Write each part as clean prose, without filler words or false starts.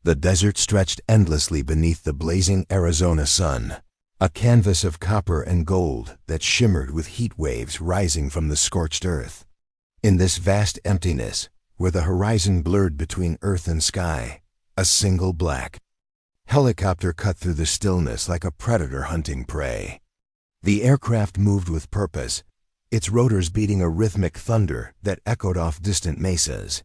The desert stretched endlessly beneath the blazing Arizona sun, a canvas of copper and gold that shimmered with heat waves rising from the scorched earth. In this vast emptiness, where the horizon blurred between earth and sky, a single black helicopter cut through the stillness like a predator hunting prey. The aircraft moved with purpose, its rotors beating a rhythmic thunder that echoed off distant mesas.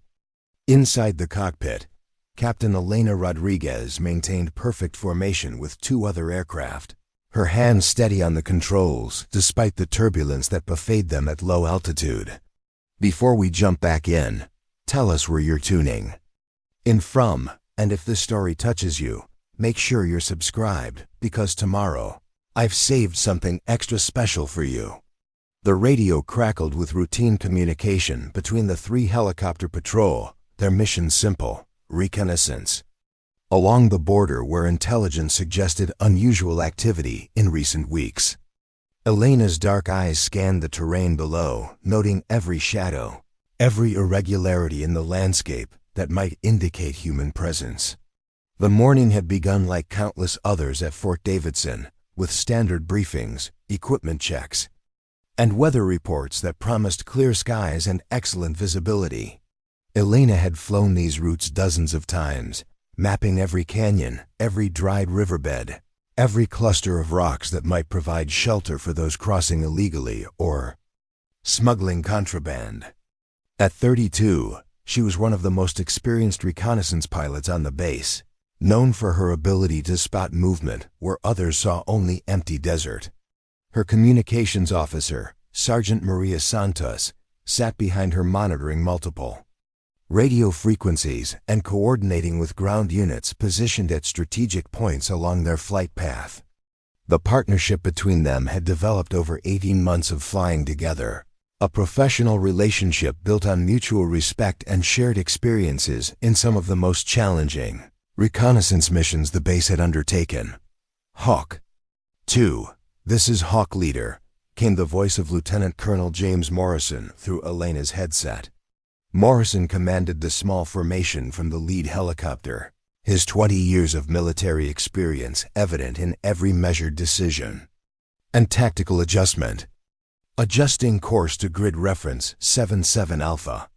Inside the cockpit, Captain Elena Rodriguez maintained perfect formation with two other aircraft, her hands steady on the controls despite the turbulence that buffeted them at low altitude. Before we jump back in, tell us where you're tuning in from, and if this story touches you, make sure you're subscribed, because tomorrow, I've saved something extra special for you. The radio crackled with routine communication between the three helicopter patrol, their mission simple: reconnaissance. Along the border where intelligence suggested unusual activity in recent weeks. Elena's dark eyes scanned the terrain below, noting every shadow, every irregularity in the landscape that might indicate human presence. The morning had begun like countless others at Fort Davidson, with standard briefings, equipment checks, and weather reports that promised clear skies and excellent visibility. Elena had flown these routes dozens of times, mapping every canyon, every dried riverbed, every cluster of rocks that might provide shelter for those crossing illegally or smuggling contraband. At 32, she was one of the most experienced reconnaissance pilots on the base, known for her ability to spot movement where others saw only empty desert. Her communications officer, Sergeant Maria Santos, sat behind her monitoring multiple radio frequencies and coordinating with ground units positioned at strategic points along their flight path. The partnership between them had developed over 18 months of flying together, a professional relationship built on mutual respect and shared experiences in some of the most challenging reconnaissance missions the base had undertaken. Hawk 2. This is Hawk Leader, came the voice of Lieutenant Colonel James Morrison through Elena's headset. Morrison commanded the small formation from the lead helicopter, his 20 years of military experience evident in every measured decision and tactical adjustment. Adjusting course to grid reference 77 Alpha.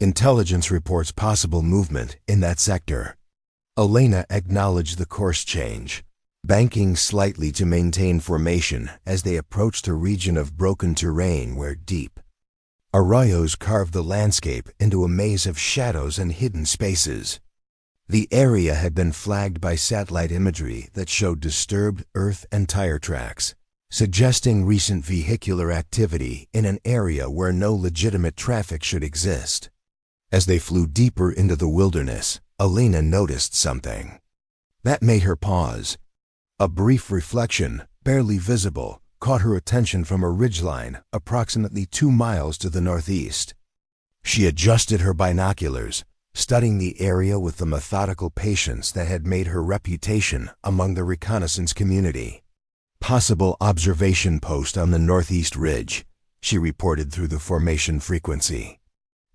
Intelligence reports possible movement in that sector. Elena acknowledged the course change, banking slightly to maintain formation as they approached a region of broken terrain where deep arroyos carved the landscape into a maze of shadows and hidden spaces. The area had been flagged by satellite imagery that showed disturbed earth and tire tracks, suggesting recent vehicular activity in an area where no legitimate traffic should exist. As they flew deeper into the wilderness, Elena noticed something that made her pause. A brief reflection, barely visible, caught her attention from a ridgeline approximately 2 miles to the northeast. She adjusted her binoculars, studying the area with the methodical patience that had made her reputation among the reconnaissance community. Possible observation post on the northeast ridge, she reported through the formation frequency.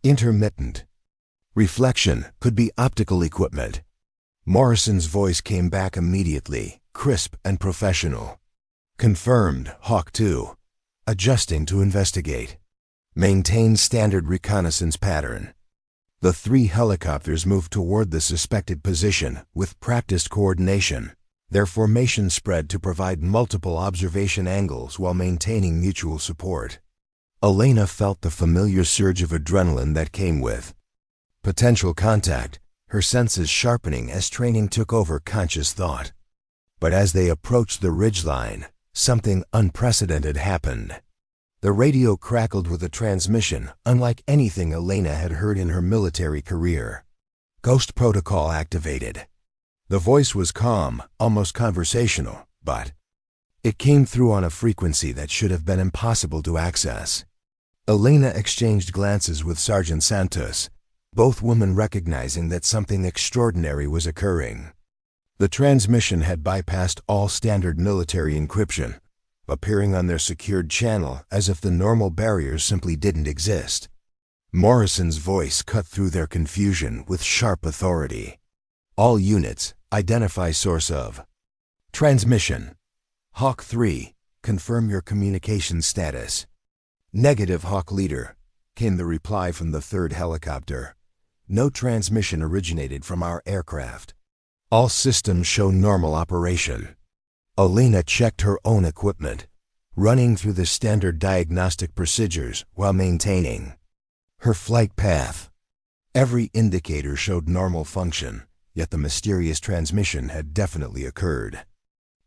Intermittent. Reflection could be optical equipment. Morrison's voice came back immediately, crisp and professional. Confirmed, Hawk 2. Adjusting to investigate. Maintain standard reconnaissance pattern. The 3 helicopters moved toward the suspected position with practiced coordination, their formation spread to provide multiple observation angles while maintaining mutual support. Elena felt the familiar surge of adrenaline that came with potential contact, her senses sharpening as training took over conscious thought. But as they approached the ridgeline, something unprecedented happened. The radio crackled with a transmission unlike anything Elena had heard in her military career. Ghost protocol activated. The voice was calm, almost conversational, but it came through on a frequency that should have been impossible to access. Elena exchanged glances with Sergeant Santos, both women recognizing that something extraordinary was occurring. The transmission had bypassed all standard military encryption, appearing on their secured channel as if the normal barriers simply didn't exist. Morrison's voice cut through their confusion with sharp authority. All units, identify source of transmission. Hawk 3, confirm your communication status. Negative, Hawk Leader, came the reply from the third helicopter. No transmission originated from our aircraft. All systems show normal operation. Elena checked her own equipment, running through the standard diagnostic procedures while maintaining her flight path. Every indicator showed normal function, yet the mysterious transmission had definitely occurred.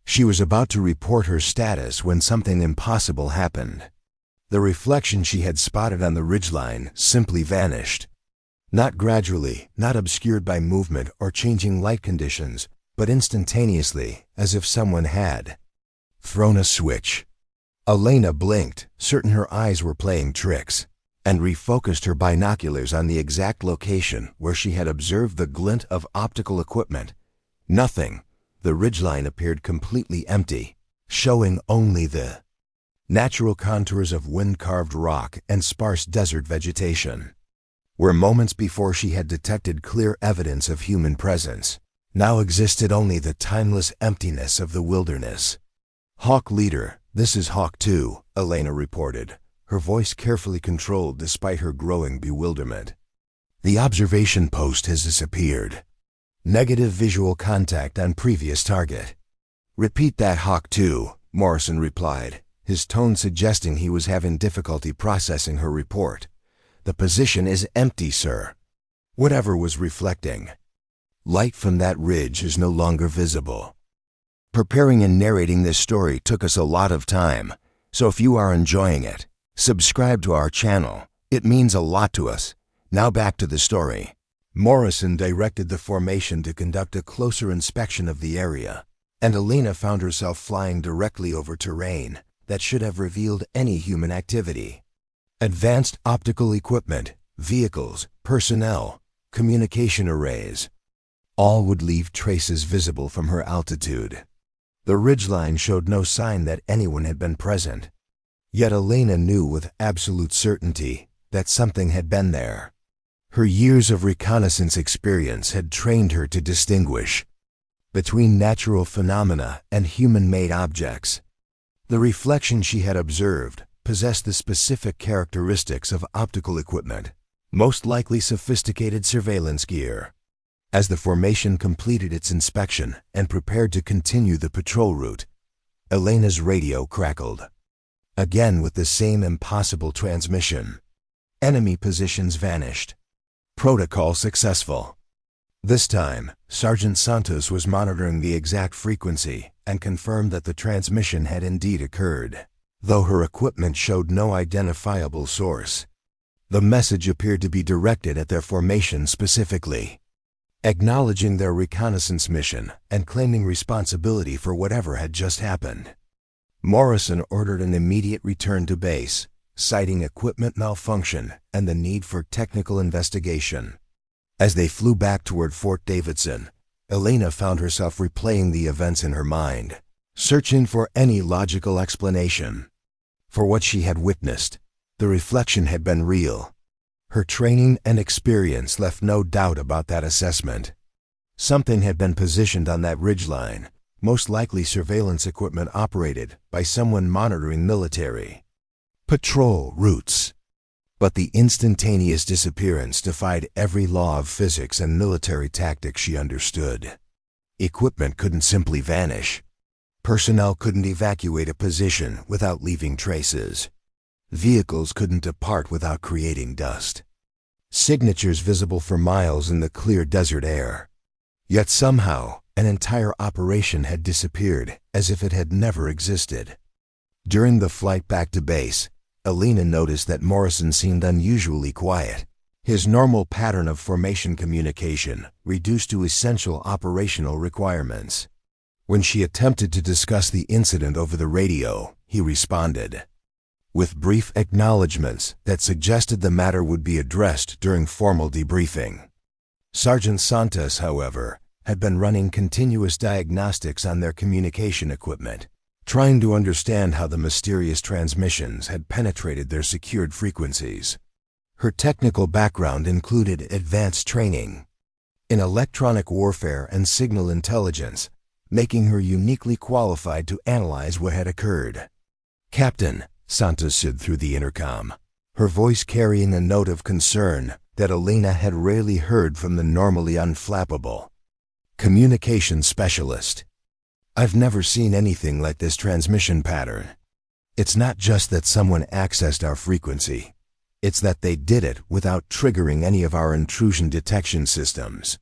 She was about to report her status when something impossible happened. The reflection she had spotted on the ridgeline simply vanished. Not gradually, not obscured by movement or changing light conditions, but instantaneously, as if someone had thrown a switch. Elena blinked, certain her eyes were playing tricks, and refocused her binoculars on the exact location where she had observed the glint of optical equipment. Nothing. The ridgeline appeared completely empty, showing only the natural contours of wind-carved rock and sparse desert vegetation. Where moments before she had detected clear evidence of human presence, now existed only the timeless emptiness of the wilderness. Hawk Leader, this is Hawk 2, Elena reported, her voice carefully controlled despite her growing bewilderment. The observation post has disappeared. Negative visual contact on previous target. Repeat that, Hawk 2, Morrison replied, his tone suggesting he was having difficulty processing her report. The position is empty, sir. Whatever was reflecting light from that ridge is no longer visible. Preparing and narrating this story took us a lot of time, so if you are enjoying it, subscribe to our channel. It means a lot to us. Now back to the story. Morrison directed the formation to conduct a closer inspection of the area, and Elena found herself flying directly over terrain that should have revealed any human activity. Advanced optical equipment, vehicles, personnel, communication arrays, all would leave traces visible from her altitude. The ridgeline showed no sign that anyone had been present. Yet Elena knew with absolute certainty that something had been there. Her years of reconnaissance experience had trained her to distinguish between natural phenomena and human-made objects. The reflection she had observed possessed the specific characteristics of optical equipment, most likely sophisticated surveillance gear. As the formation completed its inspection and prepared to continue the patrol route, Elena's radio crackled. Again with the same impossible transmission. Enemy positions vanished. Protocol successful. This time, Sergeant Santos was monitoring the exact frequency and confirmed that the transmission had indeed occurred, though her equipment showed no identifiable source. The message appeared to be directed at their formation specifically, acknowledging their reconnaissance mission and claiming responsibility for whatever had just happened. Morrison ordered an immediate return to base, citing equipment malfunction and the need for technical investigation. As they flew back toward Fort Davidson, Elena found herself replaying the events in her mind, searching for any logical explanation for what she had witnessed. The reflection had been real. Her training and experience left no doubt about that assessment. Something had been positioned on that ridgeline, most likely surveillance equipment operated by someone monitoring military patrol routes. But the instantaneous disappearance defied every law of physics and military tactics she understood. Equipment couldn't simply vanish. Personnel couldn't evacuate a position without leaving traces. Vehicles couldn't depart without creating dust. Signatures visible for miles in the clear desert air. Yet somehow, an entire operation had disappeared as if it had never existed. During the flight back to base, Elena noticed that Morrison seemed unusually quiet, his normal pattern of formation communication reduced to essential operational requirements. When she attempted to discuss the incident over the radio, he responded with brief acknowledgments that suggested the matter would be addressed during formal debriefing. Sergeant Santos, however, had been running continuous diagnostics on their communication equipment, trying to understand how the mysterious transmissions had penetrated their secured frequencies. Her technical background included advanced training in electronic warfare and signal intelligence, making her uniquely qualified to analyze what had occurred. "Captain," Santos said through the intercom, her voice carrying a note of concern that Elena had rarely heard from the normally unflappable communication specialist. "I've never seen anything like this transmission pattern. It's not just that someone accessed our frequency. It's that they did it without triggering any of our intrusion detection systems."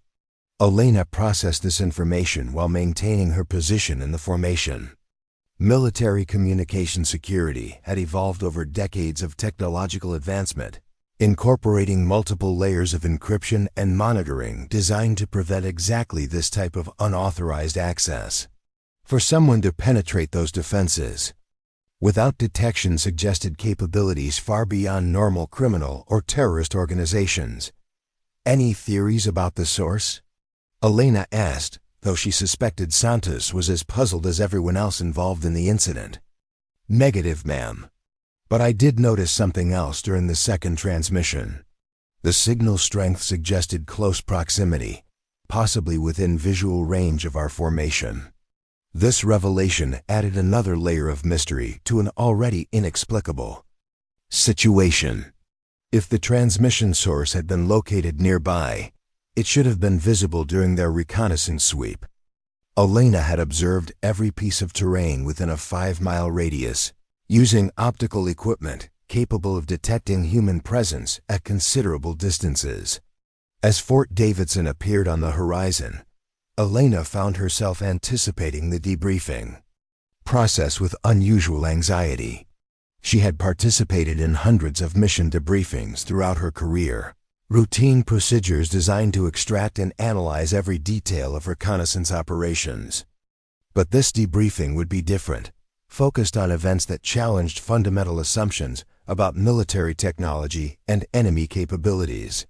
Elena processed this information while maintaining her position in the formation. Military communication security had evolved over decades of technological advancement, incorporating multiple layers of encryption and monitoring designed to prevent exactly this type of unauthorized access. For someone to penetrate those defenses without detection suggested capabilities far beyond normal criminal or terrorist organizations. "Any theories about the source?" Elena asked, though she suspected Santos was as puzzled as everyone else involved in the incident. "Negative, ma'am. But I did notice something else during the second transmission. The signal strength suggested close proximity, possibly within visual range of our formation." This revelation added another layer of mystery to an already inexplicable situation. If the transmission source had been located nearby, it should have been visible during their reconnaissance sweep. Elena had observed every piece of terrain within a 5-mile radius, using optical equipment capable of detecting human presence at considerable distances. As Fort Davidson appeared on the horizon, Elena found herself anticipating the debriefing process with unusual anxiety. She had participated in hundreds of mission debriefings throughout her career, routine procedures designed to extract and analyze every detail of reconnaissance operations. But this debriefing would be different, focused on events that challenged fundamental assumptions about military technology and enemy capabilities.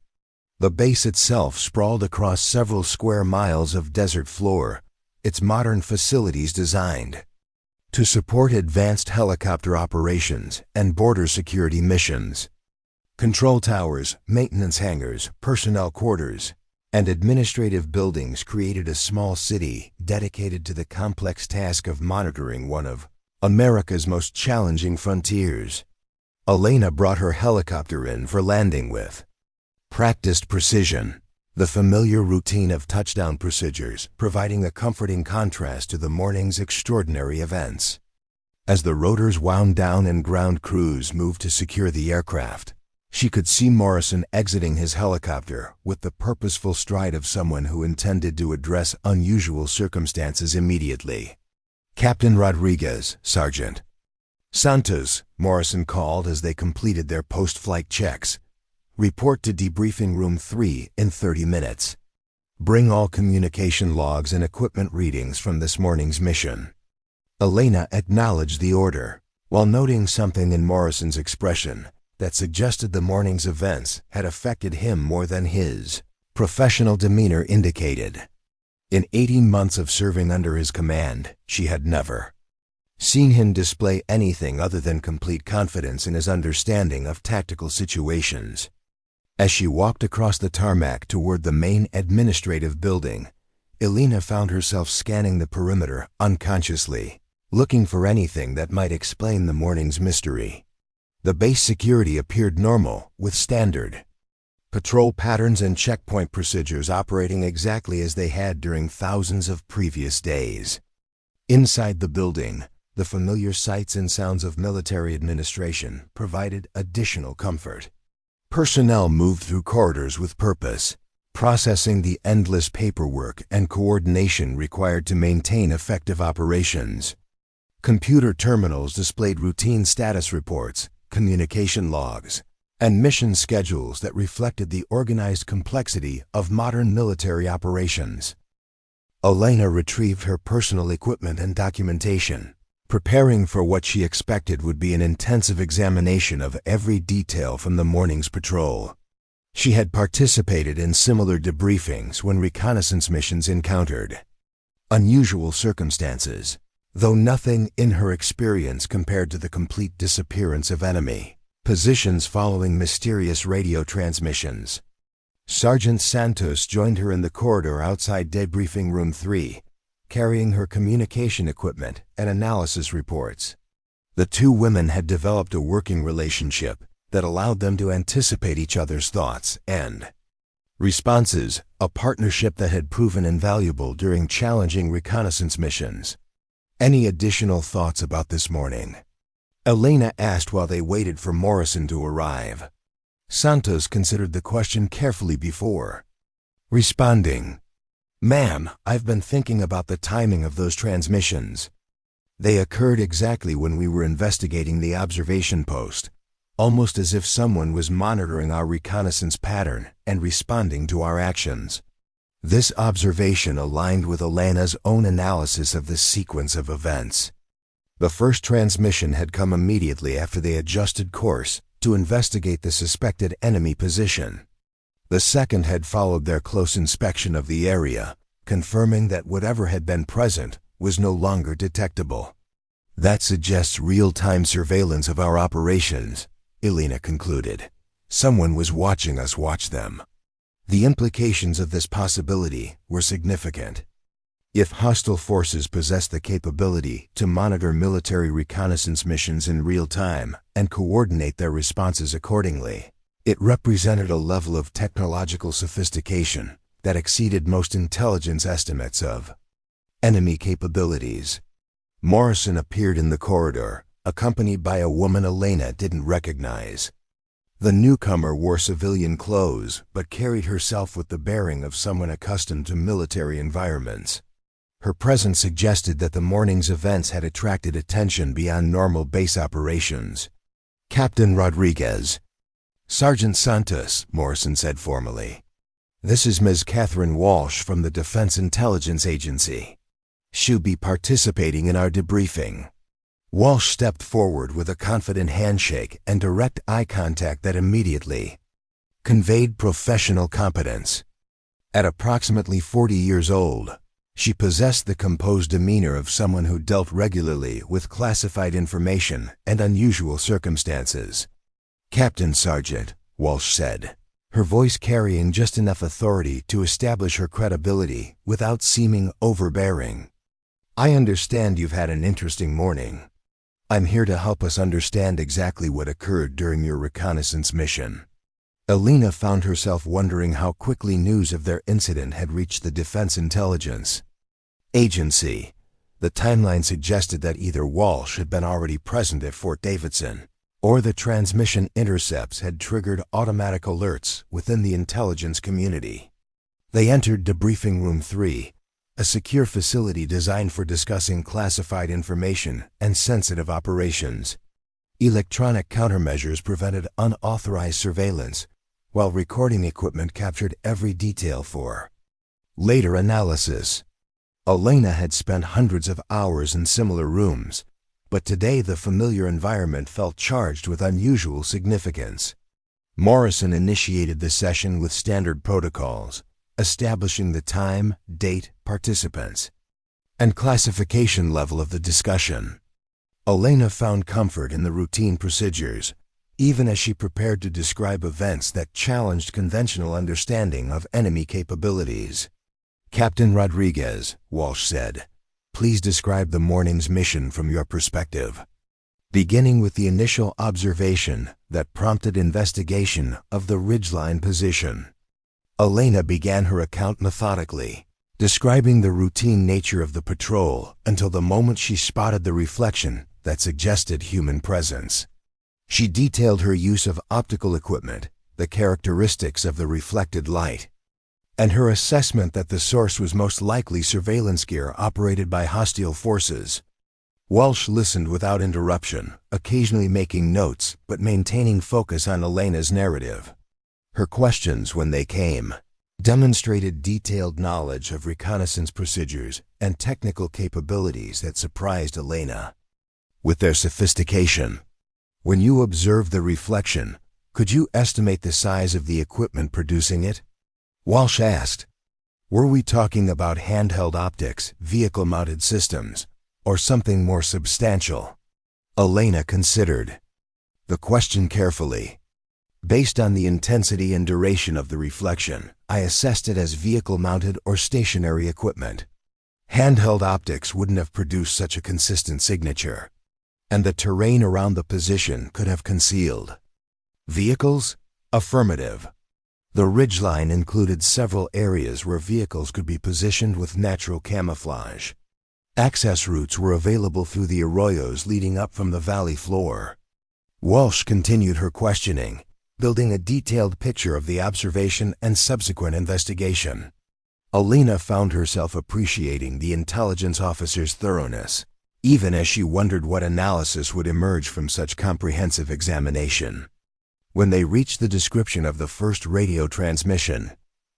The base itself sprawled across several square miles of desert floor, its modern facilities designed to support advanced helicopter operations and border security missions. Control towers, maintenance hangars, personnel quarters, and administrative buildings created a small city dedicated to the complex task of monitoring one of America's most challenging frontiers. Elena brought her helicopter in for landing with practiced precision, the familiar routine of touchdown procedures providing a comforting contrast to the morning's extraordinary events. As the rotors wound down and ground crews moved to secure the aircraft, she could see Morrison exiting his helicopter with the purposeful stride of someone who intended to address unusual circumstances immediately. "Captain Rodriguez, Sergeant." "Santos," Morrison called as they completed their post-flight checks. "Report to debriefing room 3 in 30 minutes. Bring all communication logs and equipment readings from this morning's mission." Elena acknowledged the order, while noting something in Morrison's expression that suggested the morning's events had affected him more than his professional demeanor indicated. In 18 months of serving under his command, she had never seen him display anything other than complete confidence in his understanding of tactical situations. As she walked across the tarmac toward the main administrative building, Elena found herself scanning the perimeter unconsciously, looking for anything that might explain the morning's mystery. The base security appeared normal, with standard patrol patterns and checkpoint procedures operating exactly as they had during thousands of previous days. Inside the building, the familiar sights and sounds of military administration provided additional comfort. Personnel moved through corridors with purpose, processing the endless paperwork and coordination required to maintain effective operations. Computer terminals displayed routine status reports, communication logs, and mission schedules that reflected the organized complexity of modern military operations. Elena retrieved her personal equipment and documentation, preparing for what she expected would be an intensive examination of every detail from the morning's patrol. She had participated in similar debriefings when reconnaissance missions encountered unusual circumstances, though nothing in her experience compared to the complete disappearance of enemy positions following mysterious radio transmissions. Sergeant Santos joined her in the corridor outside debriefing room 3, carrying her communication equipment and analysis reports. The two women had developed a working relationship that allowed them to anticipate each other's thoughts and responses, a partnership that had proven invaluable during challenging reconnaissance missions. "Any additional thoughts about this morning?" Elena asked while they waited for Morrison to arrive. Santos considered the question carefully before responding. "Ma'am, I've been thinking about the timing of those transmissions. They occurred exactly when we were investigating the observation post, almost as if someone was monitoring our reconnaissance pattern and responding to our actions." This observation aligned with Elena's own analysis of this sequence of events. The first transmission had come immediately after they adjusted course to investigate the suspected enemy position. The second had followed their close inspection of the area, confirming that whatever had been present was no longer detectable. "That suggests real-time surveillance of our operations," Elena concluded. "Someone was watching us watch them." The implications of this possibility were significant. If hostile forces possess the capability to monitor military reconnaissance missions in real time and coordinate their responses accordingly, it represented a level of technological sophistication that exceeded most intelligence estimates of enemy capabilities. Morrison appeared in the corridor, accompanied by a woman Elena didn't recognize. The newcomer wore civilian clothes but carried herself with the bearing of someone accustomed to military environments. Her presence suggested that the morning's events had attracted attention beyond normal base operations. "Captain Rodriguez." "Sergeant Santos," Morrison said formally. "This is Ms. Catherine Walsh from the Defense Intelligence Agency. She'll be participating in our debriefing." Walsh stepped forward with a confident handshake and direct eye contact that immediately conveyed professional competence. At approximately 40 years old, she possessed the composed demeanor of someone who dealt regularly with classified information and unusual circumstances. "Captain Sergeant," Walsh said, her voice carrying just enough authority to establish her credibility without seeming overbearing. "I understand you've had an interesting morning. I'm here to help us understand exactly what occurred during your reconnaissance mission." Elena found herself wondering how quickly news of their incident had reached the Defense Intelligence Agency. The timeline suggested that either Walsh had been already present at Fort Davidson, or the transmission intercepts had triggered automatic alerts within the intelligence community. They entered debriefing room 3, a secure facility designed for discussing classified information and sensitive operations. Electronic countermeasures prevented unauthorized surveillance, while recording equipment captured every detail for later analysis. Elena had spent hundreds of hours in similar rooms, but today the familiar environment felt charged with unusual significance. Morrison initiated the session with standard protocols, establishing the time, date, participants, and classification level of the discussion. Elena found comfort in the routine procedures, even as she prepared to describe events that challenged conventional understanding of enemy capabilities. "Captain Rodriguez," Walsh said, "please describe the morning's mission from your perspective, beginning with the initial observation that prompted investigation of the ridgeline position." Elena began her account methodically, describing the routine nature of the patrol until the moment she spotted the reflection that suggested human presence. She detailed her use of optical equipment, the characteristics of the reflected light, and her assessment that the source was most likely surveillance gear operated by hostile forces. Walsh listened without interruption, occasionally making notes but maintaining focus on Elena's narrative. Her questions, when they came, demonstrated detailed knowledge of reconnaissance procedures and technical capabilities that surprised Elena with their sophistication. "When you observed the reflection, could you estimate the size of the equipment producing it?" Walsh asked. "Were we talking about handheld optics, vehicle-mounted systems, or something more substantial?" Elena considered the question carefully. Based on the intensity and duration of the reflection, I assessed it as vehicle-mounted or stationary equipment. Handheld optics wouldn't have produced such a consistent signature, and the terrain around the position could have concealed. Vehicles? Affirmative. The ridgeline included several areas where vehicles could be positioned with natural camouflage. Access routes were available through the arroyos leading up from the valley floor. Walsh continued her questioning, building a detailed picture of the observation and subsequent investigation. Elena found herself appreciating the intelligence officer's thoroughness, even as she wondered what analysis would emerge from such comprehensive examination. When they reached the description of the first radio transmission,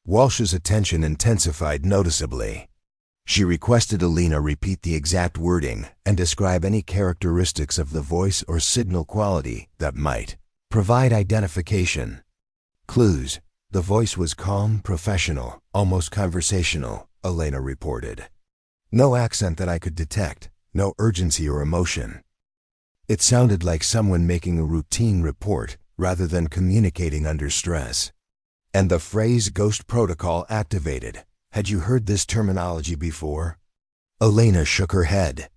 Walsh's attention intensified noticeably. She requested Elena repeat the exact wording and describe any characteristics of the voice or signal quality that might provide identification. Clues. The voice was calm, professional, almost conversational, Elena reported. No accent that I could detect, no urgency or emotion. It sounded like someone making a routine report rather than communicating under stress. And the phrase "ghost protocol activated." Had you heard this terminology before? Elena shook her head.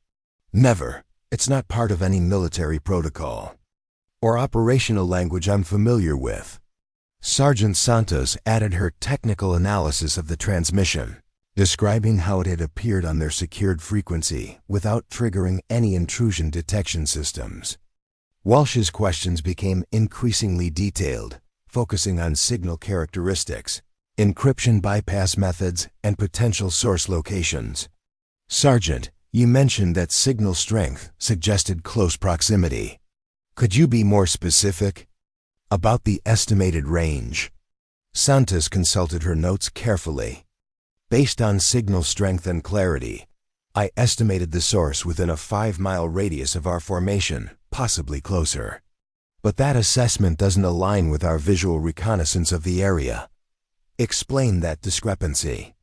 Never. It's not part of any military protocol or operational language I'm familiar with. Sergeant Santos added her technical analysis of the transmission, describing how it had appeared on their secured frequency without triggering any intrusion detection systems. Walsh's questions became increasingly detailed, focusing on signal characteristics, encryption bypass methods, and potential source locations. Sergeant, you mentioned that signal strength suggested close proximity. Could you be more specific about the estimated range? Santos consulted her notes carefully. Based on signal strength and clarity, I estimated the source within a 5-mile radius of our formation, possibly closer. But that assessment doesn't align with our visual reconnaissance of the area. Explain that discrepancy.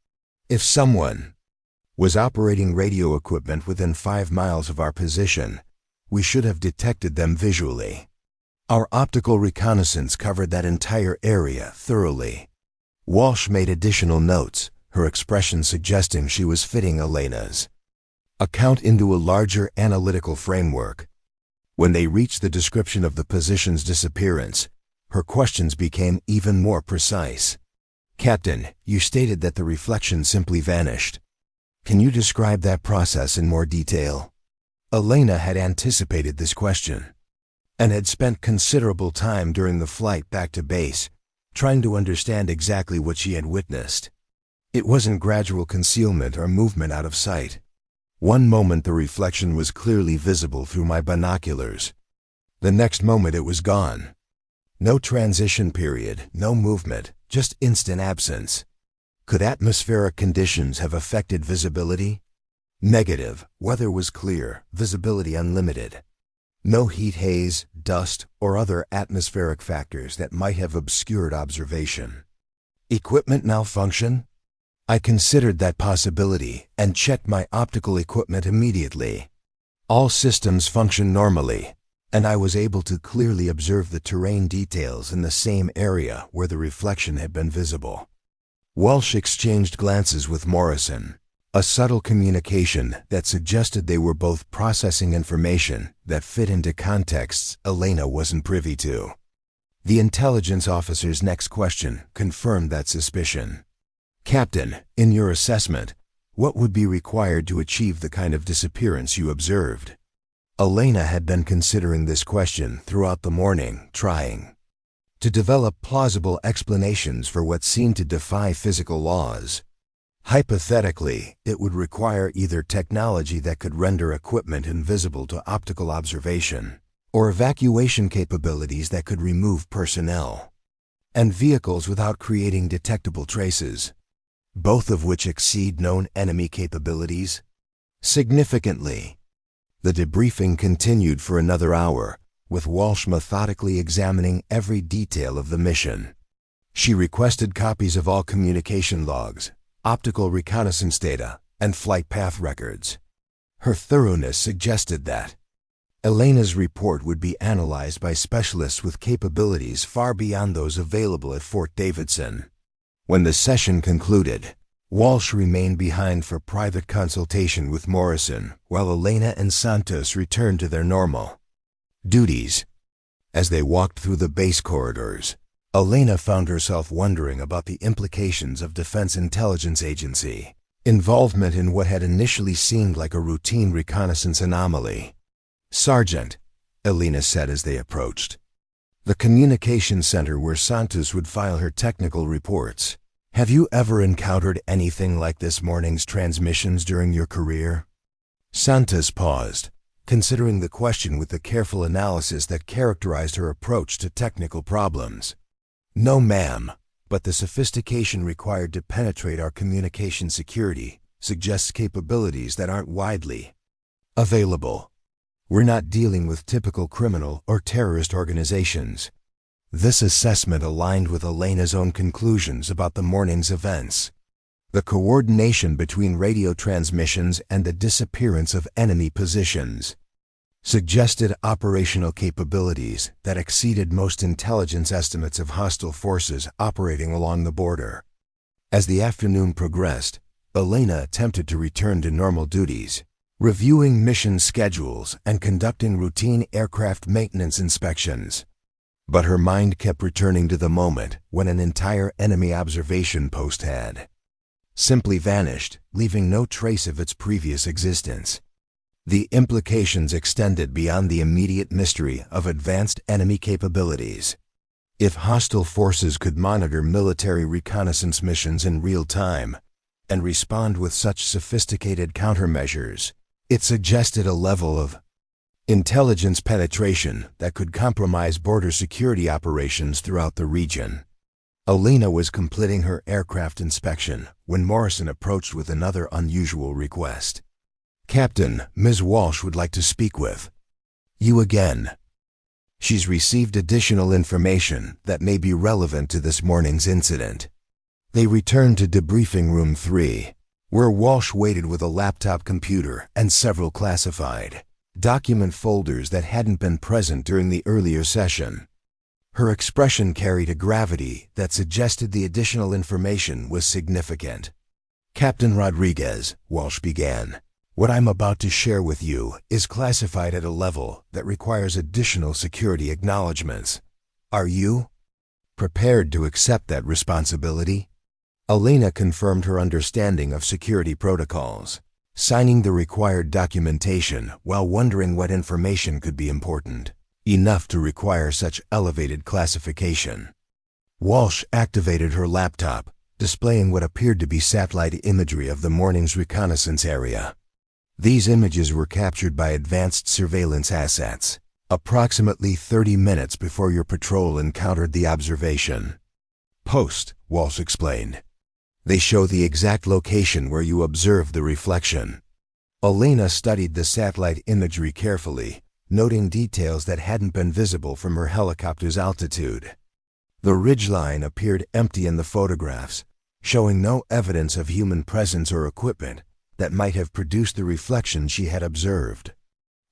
If someone was operating radio equipment within 5 miles of our position, we should have detected them visually. Our optical reconnaissance covered that entire area thoroughly. Walsh made additional notes, her expression suggesting she was fitting Elena's account into a larger analytical framework. When they reached the description of the position's disappearance, her questions became even more precise. Captain, you stated that the reflection simply vanished. Can you describe that process in more detail? Elena had anticipated this question and had spent considerable time during the flight back to base trying to understand exactly what she had witnessed. It wasn't gradual concealment or movement out of sight. One moment the reflection was clearly visible through my binoculars. The next moment it was gone. No transition period, no movement, just instant absence. Could atmospheric conditions have affected visibility? Negative. Weather was clear, visibility unlimited. No heat haze, dust, or other atmospheric factors that might have obscured observation. Equipment malfunction? I considered that possibility and checked my optical equipment immediately. All systems functioned normally, and I was able to clearly observe the terrain details in the same area where the reflection had been visible. Walsh exchanged glances with Morrison, a subtle communication that suggested they were both processing information that fit into contexts Elena wasn't privy to. The intelligence officer's next question confirmed that suspicion. Captain, in your assessment, what would be required to achieve the kind of disappearance you observed? Elena had been considering this question throughout the morning, trying to develop plausible explanations for what seemed to defy physical laws. Hypothetically, it would require either technology that could render equipment invisible to optical observation, or evacuation capabilities that could remove personnel and vehicles without creating detectable traces, both of which exceed known enemy capabilities. Significantly, the debriefing continued for another hour, with Walsh methodically examining every detail of the mission. She requested copies of all communication logs, optical reconnaissance data, and flight path records. Her thoroughness suggested that Elena's report would be analyzed by specialists with capabilities far beyond those available at Fort Davidson. When the session concluded, Walsh remained behind for private consultation with Morrison, while Elena and Santos returned to their normal duties. As they walked through the base corridors, Elena found herself wondering about the implications of Defense Intelligence Agency involvement in what had initially seemed like a routine reconnaissance anomaly. "Sergeant," Elena said as they approached the communication center where Santos would file her technical reports, "have you ever encountered anything like this morning's transmissions during your career?" Santos paused, considering the question with the careful analysis that characterized her approach to technical problems. "No, ma'am, but the sophistication required to penetrate our communication security suggests capabilities that aren't widely available. We're not dealing with typical criminal or terrorist organizations." This assessment aligned with Elena's own conclusions about the morning's events. The coordination between radio transmissions and the disappearance of enemy positions suggested operational capabilities that exceeded most intelligence estimates of hostile forces operating along the border. As the afternoon progressed, Elena attempted to return to normal duties, reviewing mission schedules and conducting routine aircraft maintenance inspections. But her mind kept returning to the moment when an entire enemy observation post had simply vanished, leaving no trace of its previous existence. The implications extended beyond the immediate mystery of advanced enemy capabilities. If hostile forces could monitor military reconnaissance missions in real time and respond with such sophisticated countermeasures, it suggested a level of intelligence penetration that could compromise border security operations throughout the region. Elena was completing her aircraft inspection when Morrison approached with another unusual request. "Captain, Ms. Walsh would like to speak with you again. She's received additional information that may be relevant to this morning's incident." They returned to debriefing room 3, where Walsh waited with a laptop computer and several classified document folders that hadn't been present during the earlier session. Her expression carried a gravity that suggested the additional information was significant. "Captain Rodriguez," Walsh began, "what I'm about to share with you is classified at a level that requires additional security acknowledgments. Are you prepared to accept that responsibility?" Elena confirmed her understanding of security protocols, signing the required documentation while wondering what information could be important enough to require such elevated classification. Walsh activated her laptop, displaying what appeared to be satellite imagery of the morning's reconnaissance area. These images were captured by advanced surveillance assets, approximately 30 minutes before your patrol encountered the observation post, Walsh explained. "They show the exact location where you observed the reflection." Elena studied the satellite imagery carefully, noting details that hadn't been visible from her helicopter's altitude. The ridgeline appeared empty in the photographs, showing no evidence of human presence or equipment that might have produced the reflection she had observed.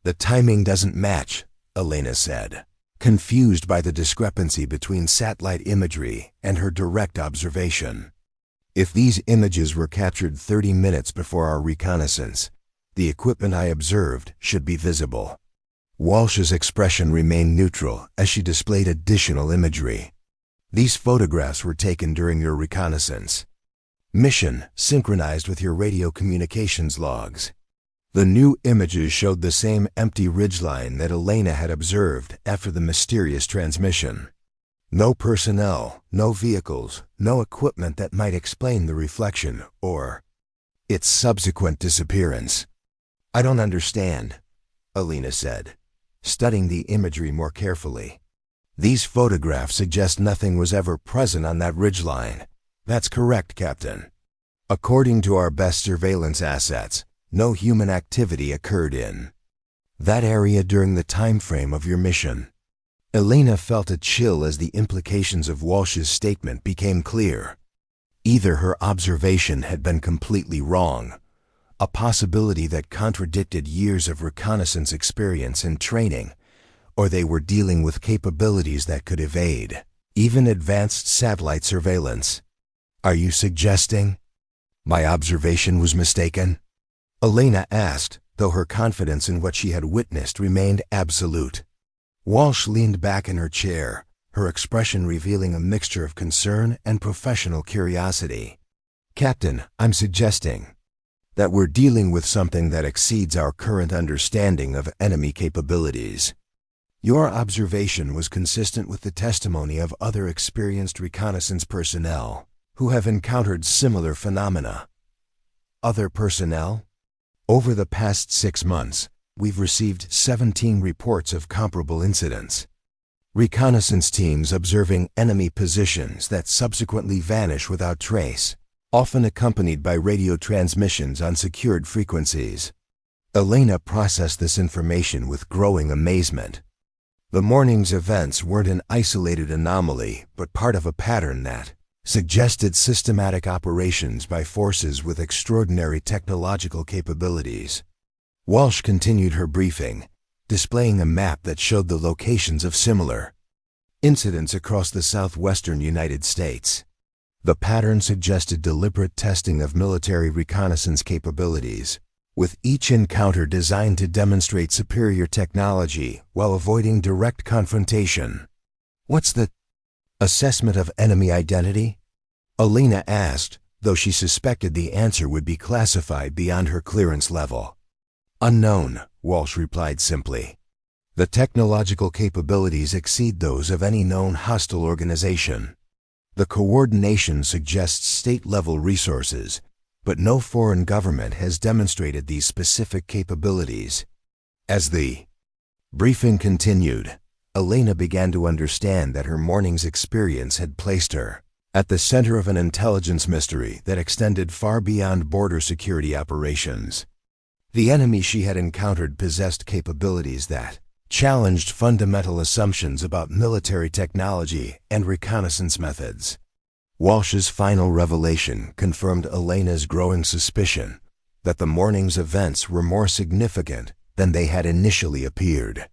"The timing doesn't match," Elena said, confused by the discrepancy between satellite imagery and her direct observation. "If these images were captured 30 minutes before our reconnaissance, the equipment I observed should be visible." Walsh's expression remained neutral as she displayed additional imagery. "These photographs were taken during your reconnaissance mission, synchronized with your radio communications logs." The new images showed the same empty ridgeline that Elena had observed after the mysterious transmission. No personnel, no vehicles, no equipment that might explain the reflection or its subsequent disappearance. "I don't understand," Elena said, studying the imagery more carefully. "These photographs suggest nothing was ever present on that ridgeline." "That's correct, Captain. According to our best surveillance assets, no human activity occurred in that area during the time frame of your mission." Elena felt a chill as the implications of Walsh's statement became clear. Either her observation had been completely wrong, a possibility that contradicted years of reconnaissance experience and training, or they were dealing with capabilities that could evade even advanced satellite surveillance. Are you suggesting my observation was mistaken? Elena asked, though her confidence in what she had witnessed remained absolute. Walsh leaned back in her chair, her expression revealing a mixture of concern and professional curiosity. Captain, I'm suggesting that we're dealing with something that exceeds our current understanding of enemy capabilities. Your observation was consistent with the testimony of other experienced reconnaissance personnel who have encountered similar phenomena. Other personnel? Over the past 6 months, we've received 17 reports of comparable incidents. Reconnaissance teams observing enemy positions that subsequently vanish without trace, often accompanied by radio transmissions on secured frequencies. Elena processed this information with growing amazement. The morning's events weren't an isolated anomaly, but part of a pattern that suggested systematic operations by forces with extraordinary technological capabilities. Walsh continued her briefing, displaying a map that showed the locations of similar incidents across the southwestern United States. The pattern suggested deliberate testing of military reconnaissance capabilities, with each encounter designed to demonstrate superior technology while avoiding direct confrontation. What's the assessment of enemy identity? Elena asked, though she suspected the answer would be classified beyond her clearance level. Unknown, Walsh replied simply. The technological capabilities exceed those of any known hostile organization. The coordination suggests state-level resources, but no foreign government has demonstrated these specific capabilities. As the briefing continued, Elena began to understand that her morning's experience had placed her at the center of an intelligence mystery that extended far beyond border security operations. The enemy she had encountered possessed capabilities that challenged fundamental assumptions about military technology and reconnaissance methods. Walsh's final revelation confirmed Elena's growing suspicion that the morning's events were more significant than they had initially appeared.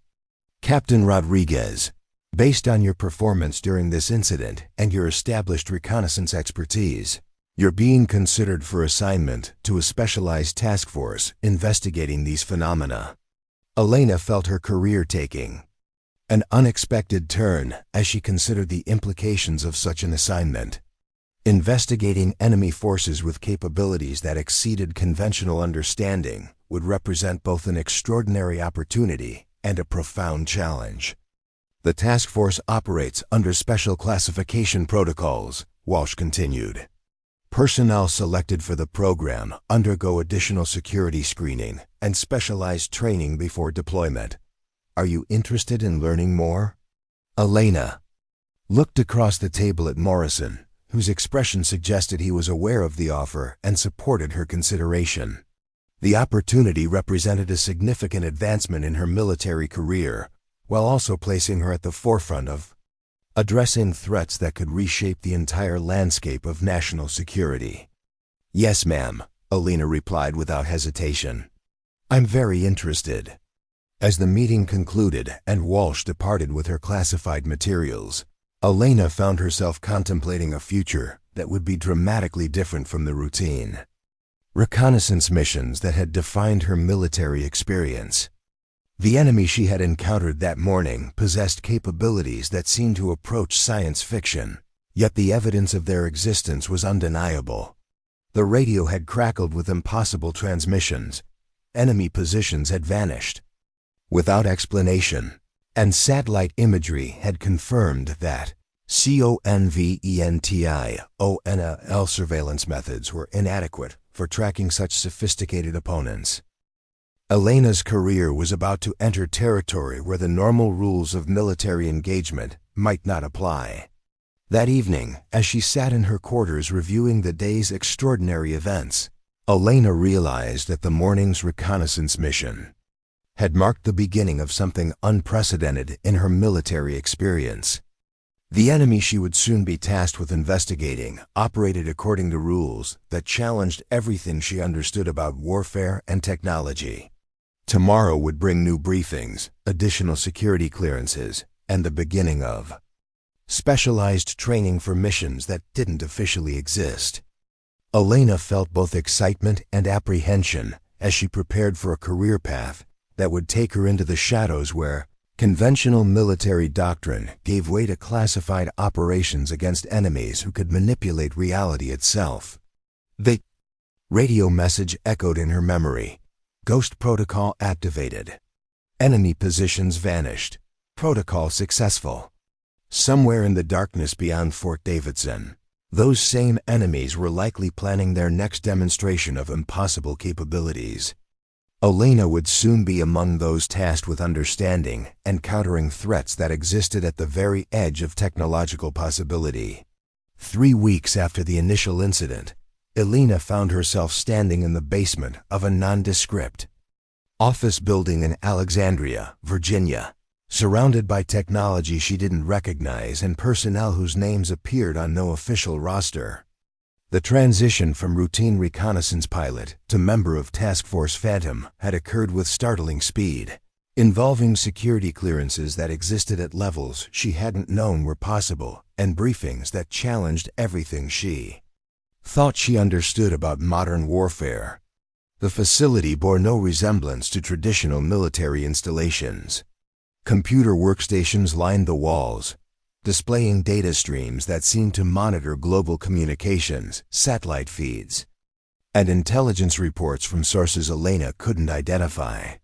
Captain Rodriguez, based on your performance during this incident and your established reconnaissance expertise, you're being considered for assignment to a specialized task force investigating these phenomena. Elena felt her career taking an unexpected turn as she considered the implications of such an assignment. Investigating enemy forces with capabilities that exceeded conventional understanding would represent both an extraordinary opportunity and a profound challenge. The task force operates under special classification protocols, Walsh continued. Personnel selected for the program undergo additional security screening and specialized training before deployment. Are you interested in learning more? Elena looked across the table at Morrison, whose expression suggested he was aware of the offer and supported her consideration. The opportunity represented a significant advancement in her military career, while also placing her at the forefront of addressing threats that could reshape the entire landscape of national security. Yes, ma'am, Elena replied without hesitation. I'm very interested. As the meeting concluded and Walsh departed with her classified materials, Elena found herself contemplating a future that would be dramatically different from the routine reconnaissance missions that had defined her military experience. The enemy she had encountered that morning possessed capabilities that seemed to approach science fiction, yet the evidence of their existence was undeniable. The radio had crackled with impossible transmissions, enemy positions had vanished without explanation, and satellite imagery had confirmed that CONVENTIONAL surveillance methods were inadequate for tracking such sophisticated opponents. Elena's career was about to enter territory where the normal rules of military engagement might not apply. That evening, as she sat in her quarters reviewing the day's extraordinary events, Elena realized that the morning's reconnaissance mission had marked the beginning of something unprecedented in her military experience. The enemy she would soon be tasked with investigating operated according to rules that challenged everything she understood about warfare and technology. Tomorrow would bring new briefings, additional security clearances, and the beginning of specialized training for missions that didn't officially exist. Elena felt both excitement and apprehension as she prepared for a career path that would take her into the shadows where conventional military doctrine gave way to classified operations against enemies who could manipulate reality itself. The radio message echoed in her memory. Ghost protocol activated. Enemy positions vanished. Protocol successful. Somewhere in the darkness beyond Fort Davidson, those same enemies were likely planning their next demonstration of impossible capabilities. Elena would soon be among those tasked with understanding and countering threats that existed at the very edge of technological possibility. 3 weeks after the initial incident, Elena found herself standing in the basement of a nondescript office building in Alexandria, Virginia, surrounded by technology she didn't recognize and personnel whose names appeared on no official roster. The transition from routine reconnaissance pilot to member of Task Force Phantom had occurred with startling speed, involving security clearances that existed at levels she hadn't known were possible and briefings that challenged everything she thought she understood about modern warfare. The facility bore no resemblance to traditional military installations. Computer workstations lined the walls, displaying data streams that seemed to monitor global communications, satellite feeds, and intelligence reports from sources Elena couldn't identify.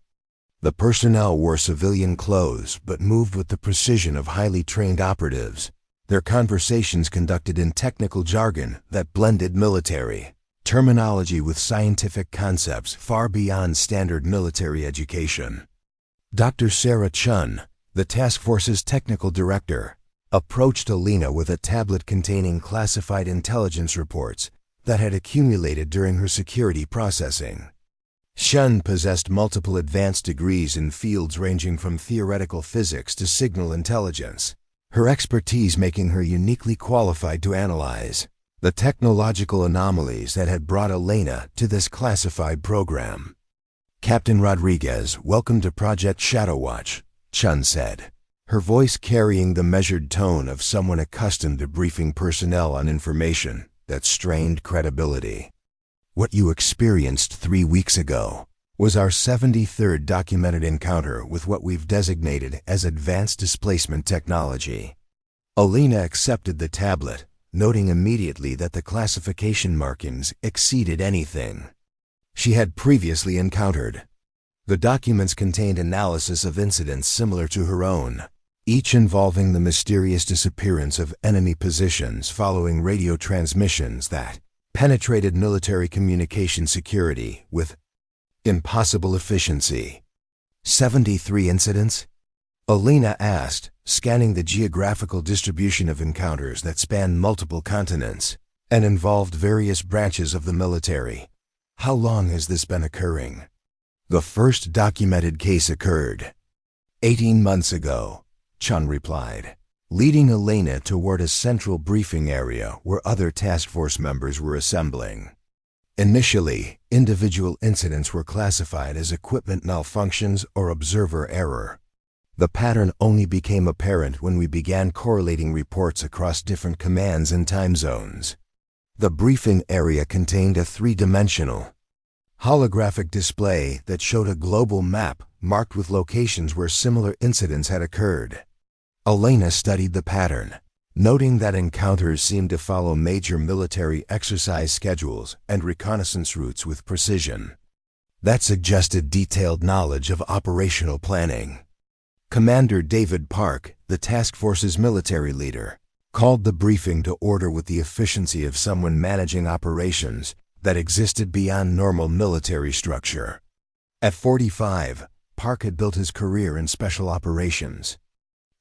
The personnel wore civilian clothes but moved with the precision of highly trained operatives, their conversations conducted in technical jargon that blended military terminology with scientific concepts far beyond standard military education. Dr. Sarah Chun, the task force's technical director, approached Elena with a tablet containing classified intelligence reports that had accumulated during her security processing. Chun possessed multiple advanced degrees in fields ranging from theoretical physics to signal intelligence, her expertise making her uniquely qualified to analyze the technological anomalies that had brought Elena to this classified program. "Captain Rodriguez, welcome to Project Shadowwatch," Chun said, her voice carrying the measured tone of someone accustomed to briefing personnel on information that strained credibility. "What you experienced 3 weeks ago was our 73rd documented encounter with what we've designated as advanced displacement technology." Elena accepted the tablet, noting immediately that the classification markings exceeded anything she had previously encountered. The documents contained analysis of incidents similar to her own, each involving the mysterious disappearance of enemy positions following radio transmissions that penetrated military communication security with impossible efficiency. 73 incidents? Elena asked, scanning the geographical distribution of encounters that spanned multiple continents and involved various branches of the military. "How long has this been occurring?" "The first documented case occurred 18 months ago," Chun replied, leading Elena toward a central briefing area where other task force members were assembling. Initially, individual incidents were classified as equipment malfunctions or observer error. The pattern only became apparent when we began correlating reports across different commands and time zones. The briefing area contained a 3-dimensional holographic display that showed a global map marked with locations where similar incidents had occurred. Elena studied the pattern, noting that encounters seemed to follow major military exercise schedules and reconnaissance routes with precision. That suggested detailed knowledge of operational planning. Commander David Park, the task force's military leader, called the briefing to order with the efficiency of someone managing operations that existed beyond normal military structure. At 45, Park had built his career in special operations.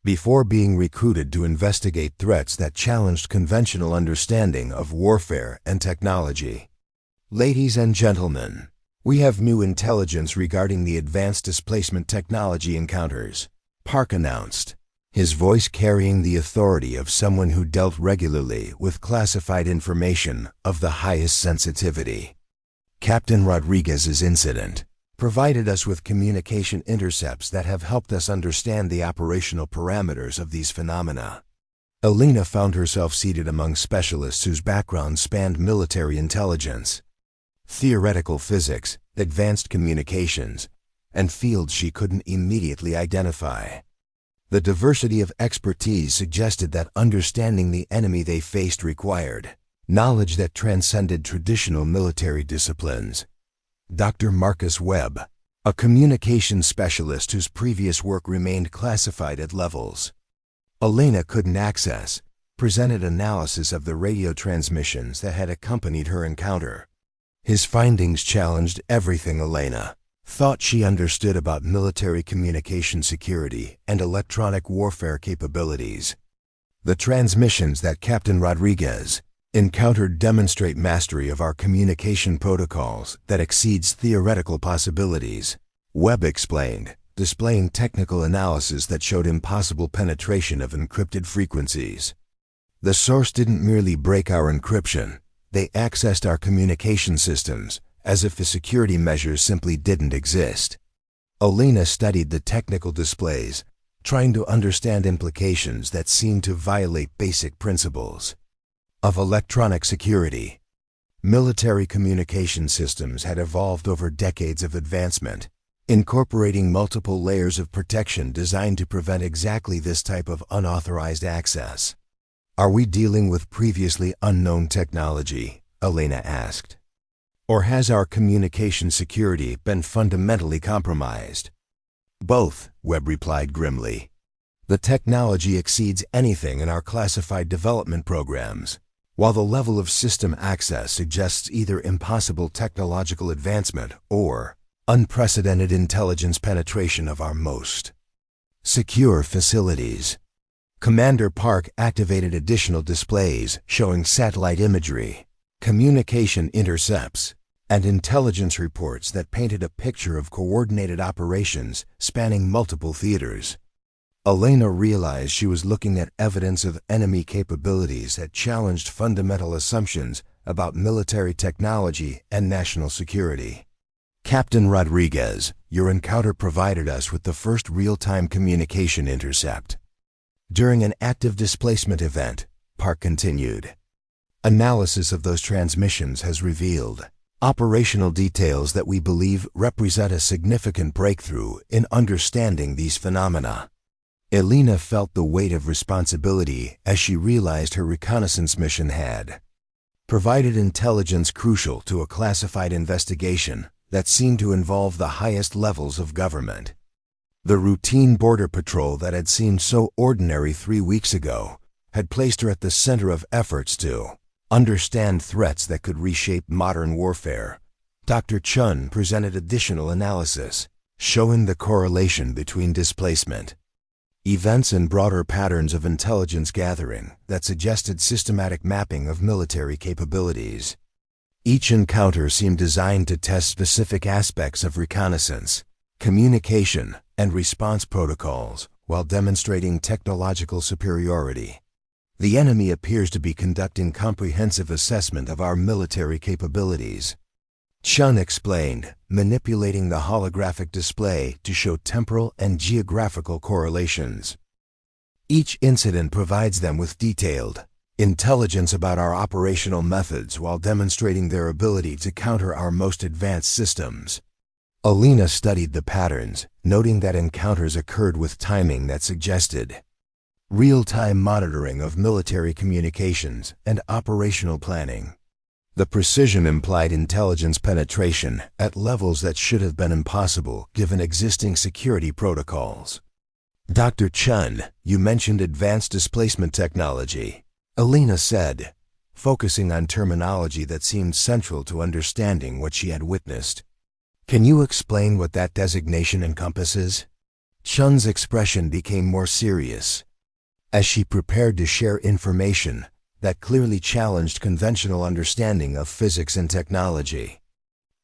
Before being recruited to investigate threats that challenged conventional understanding of warfare and technology. "Ladies and gentlemen, we have new intelligence regarding the advanced displacement technology encounters," Park announced, his voice carrying the authority of someone who dealt regularly with classified information of the highest sensitivity. Captain Rodriguez's incident provided us with communication intercepts that have helped us understand the operational parameters of these phenomena. Elena found herself seated among specialists whose backgrounds spanned military intelligence, theoretical physics, advanced communications, and fields she couldn't immediately identify. The diversity of expertise suggested that understanding the enemy they faced required knowledge that transcended traditional military disciplines. Dr. Marcus Webb, a communications specialist whose previous work remained classified at levels Elena couldn't access, presented analysis of the radio transmissions that had accompanied her encounter. His findings challenged everything Elena thought she understood about military communication security and electronic warfare capabilities. The transmissions that Captain Rodriguez encountered demonstrate mastery of our communication protocols that exceeds theoretical possibilities, Webb explained, displaying technical analysis that showed impossible penetration of encrypted frequencies. The source didn't merely break our encryption, they accessed our communication systems, as if the security measures simply didn't exist. Elena studied the technical displays, trying to understand implications that seemed to violate basic principles of electronic security. Military communication systems had evolved over decades of advancement, incorporating multiple layers of protection designed to prevent exactly this type of unauthorized access. Are we dealing with previously unknown technology? Elena asked. Or has our communication security been fundamentally compromised? Both, Webb replied grimly. The technology exceeds anything in our classified development programs, while the level of system access suggests either impossible technological advancement or unprecedented intelligence penetration of our most secure facilities. Commander Park activated additional displays showing satellite imagery, communication intercepts, and intelligence reports that painted a picture of coordinated operations spanning multiple theaters. Elena realized she was looking at evidence of enemy capabilities that challenged fundamental assumptions about military technology and national security. Captain Rodriguez, your encounter provided us with the first real-time communication intercept. During an active displacement event, Park continued, analysis of those transmissions has revealed operational details that we believe represent a significant breakthrough in understanding these phenomena. Elena felt the weight of responsibility as she realized her reconnaissance mission had provided intelligence crucial to a classified investigation that seemed to involve the highest levels of government. The routine border patrol that had seemed so ordinary 3 weeks ago had placed her at the center of efforts to understand threats that could reshape modern warfare. Dr. Chun presented additional analysis, showing the correlation between displacement events and broader patterns of intelligence gathering that suggested systematic mapping of military capabilities. Each encounter seemed designed to test specific aspects of reconnaissance, communication, and response protocols while demonstrating technological superiority. The enemy appears to be conducting comprehensive assessment of our military capabilities, Chun explained, manipulating the holographic display to show temporal and geographical correlations. Each incident provides them with detailed intelligence about our operational methods while demonstrating their ability to counter our most advanced systems. Elena studied the patterns, noting that encounters occurred with timing that suggested real-time monitoring of military communications and operational planning. The precision implied intelligence penetration at levels that should have been impossible given existing security protocols. Dr. Chun, you mentioned advanced displacement technology, Elena said, focusing on terminology that seemed central to understanding what she had witnessed. Can you explain what that designation encompasses? Chun's expression became more serious as she prepared to share information that clearly challenged conventional understanding of physics and technology.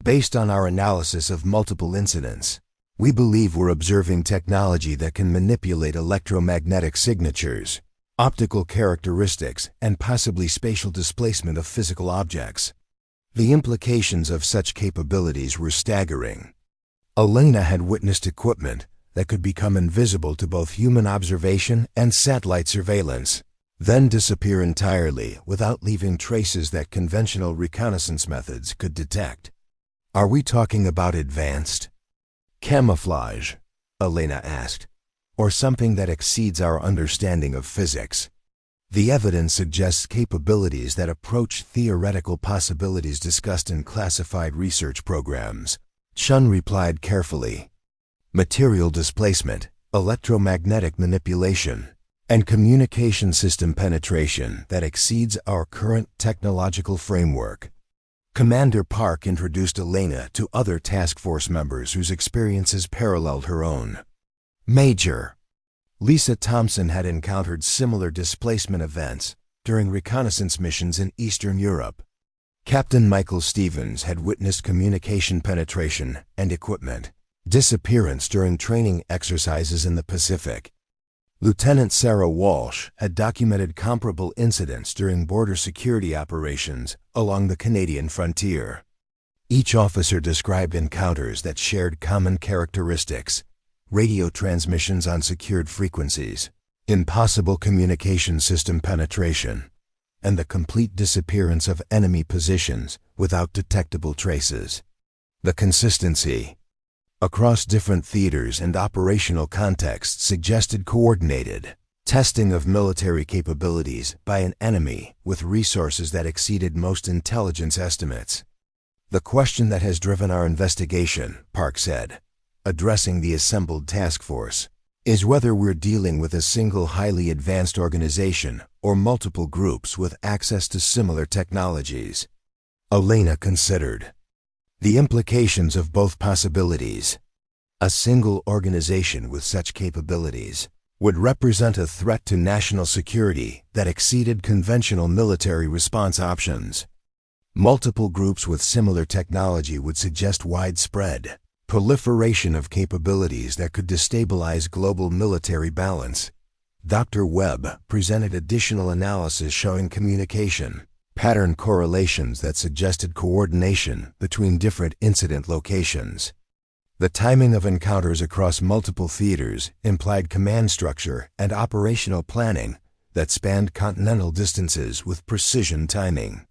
Based on our analysis of multiple incidents, We believe we're observing technology that can manipulate electromagnetic signatures, optical characteristics, and possibly spatial displacement of physical objects. The implications of such capabilities were staggering. Elena had witnessed equipment that could become invisible to both human observation and satellite surveillance, then disappear entirely without leaving traces that conventional reconnaissance methods could detect. Are we talking about advanced camouflage? Elena asked, or something that exceeds our understanding of physics? The evidence suggests capabilities that approach theoretical possibilities discussed in classified research programs. Chun replied carefully. Material displacement, electromagnetic manipulation, and communication system penetration that exceeds our current technological framework. Commander Park introduced Elena to other task force members whose experiences paralleled her own. Major Lisa Thompson had encountered similar displacement events during reconnaissance missions in Eastern Europe. Captain Michael Stevens had witnessed communication penetration and equipment disappearance during training exercises in the Pacific. Lieutenant Sarah Walsh had documented comparable incidents during border security operations along the Canadian frontier. Each officer described encounters that shared common characteristics: radio transmissions on secured frequencies, impossible communication system penetration, and the complete disappearance of enemy positions without detectable traces. The consistency across different theaters and operational contexts suggested coordinated testing of military capabilities by an enemy with resources that exceeded most intelligence estimates. The question that has driven our investigation, Park said, addressing the assembled task force, is whether we're dealing with a single highly advanced organization or multiple groups with access to similar technologies. Elena considered the implications of both possibilities. A single organization with such capabilities would represent a threat to national security that exceeded conventional military response options. Multiple groups with similar technology would suggest widespread proliferation of capabilities that could destabilize global military balance. Dr. Webb presented additional analysis showing communication pattern correlations that suggested coordination between different incident locations. The timing of encounters across multiple theaters implied command structure and operational planning that spanned continental distances with precision timing.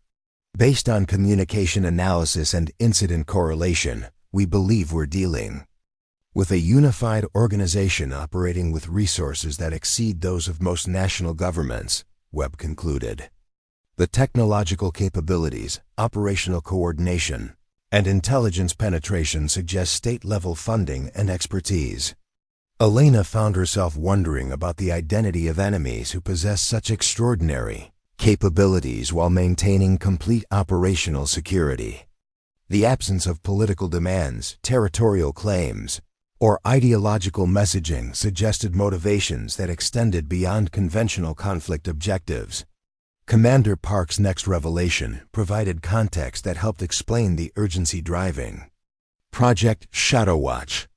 Based on communication analysis and incident correlation, we believe we're dealing with a unified organization operating with resources that exceed those of most national governments, Webb concluded. The technological capabilities, operational coordination, and intelligence penetration suggest state-level funding and expertise. Elena found herself wondering about the identity of enemies who possess such extraordinary capabilities while maintaining complete operational security. The absence of political demands, territorial claims, or ideological messaging suggested motivations that extended beyond conventional conflict objectives. Commander Park's next revelation provided context that helped explain the urgency driving Project Shadowwatch.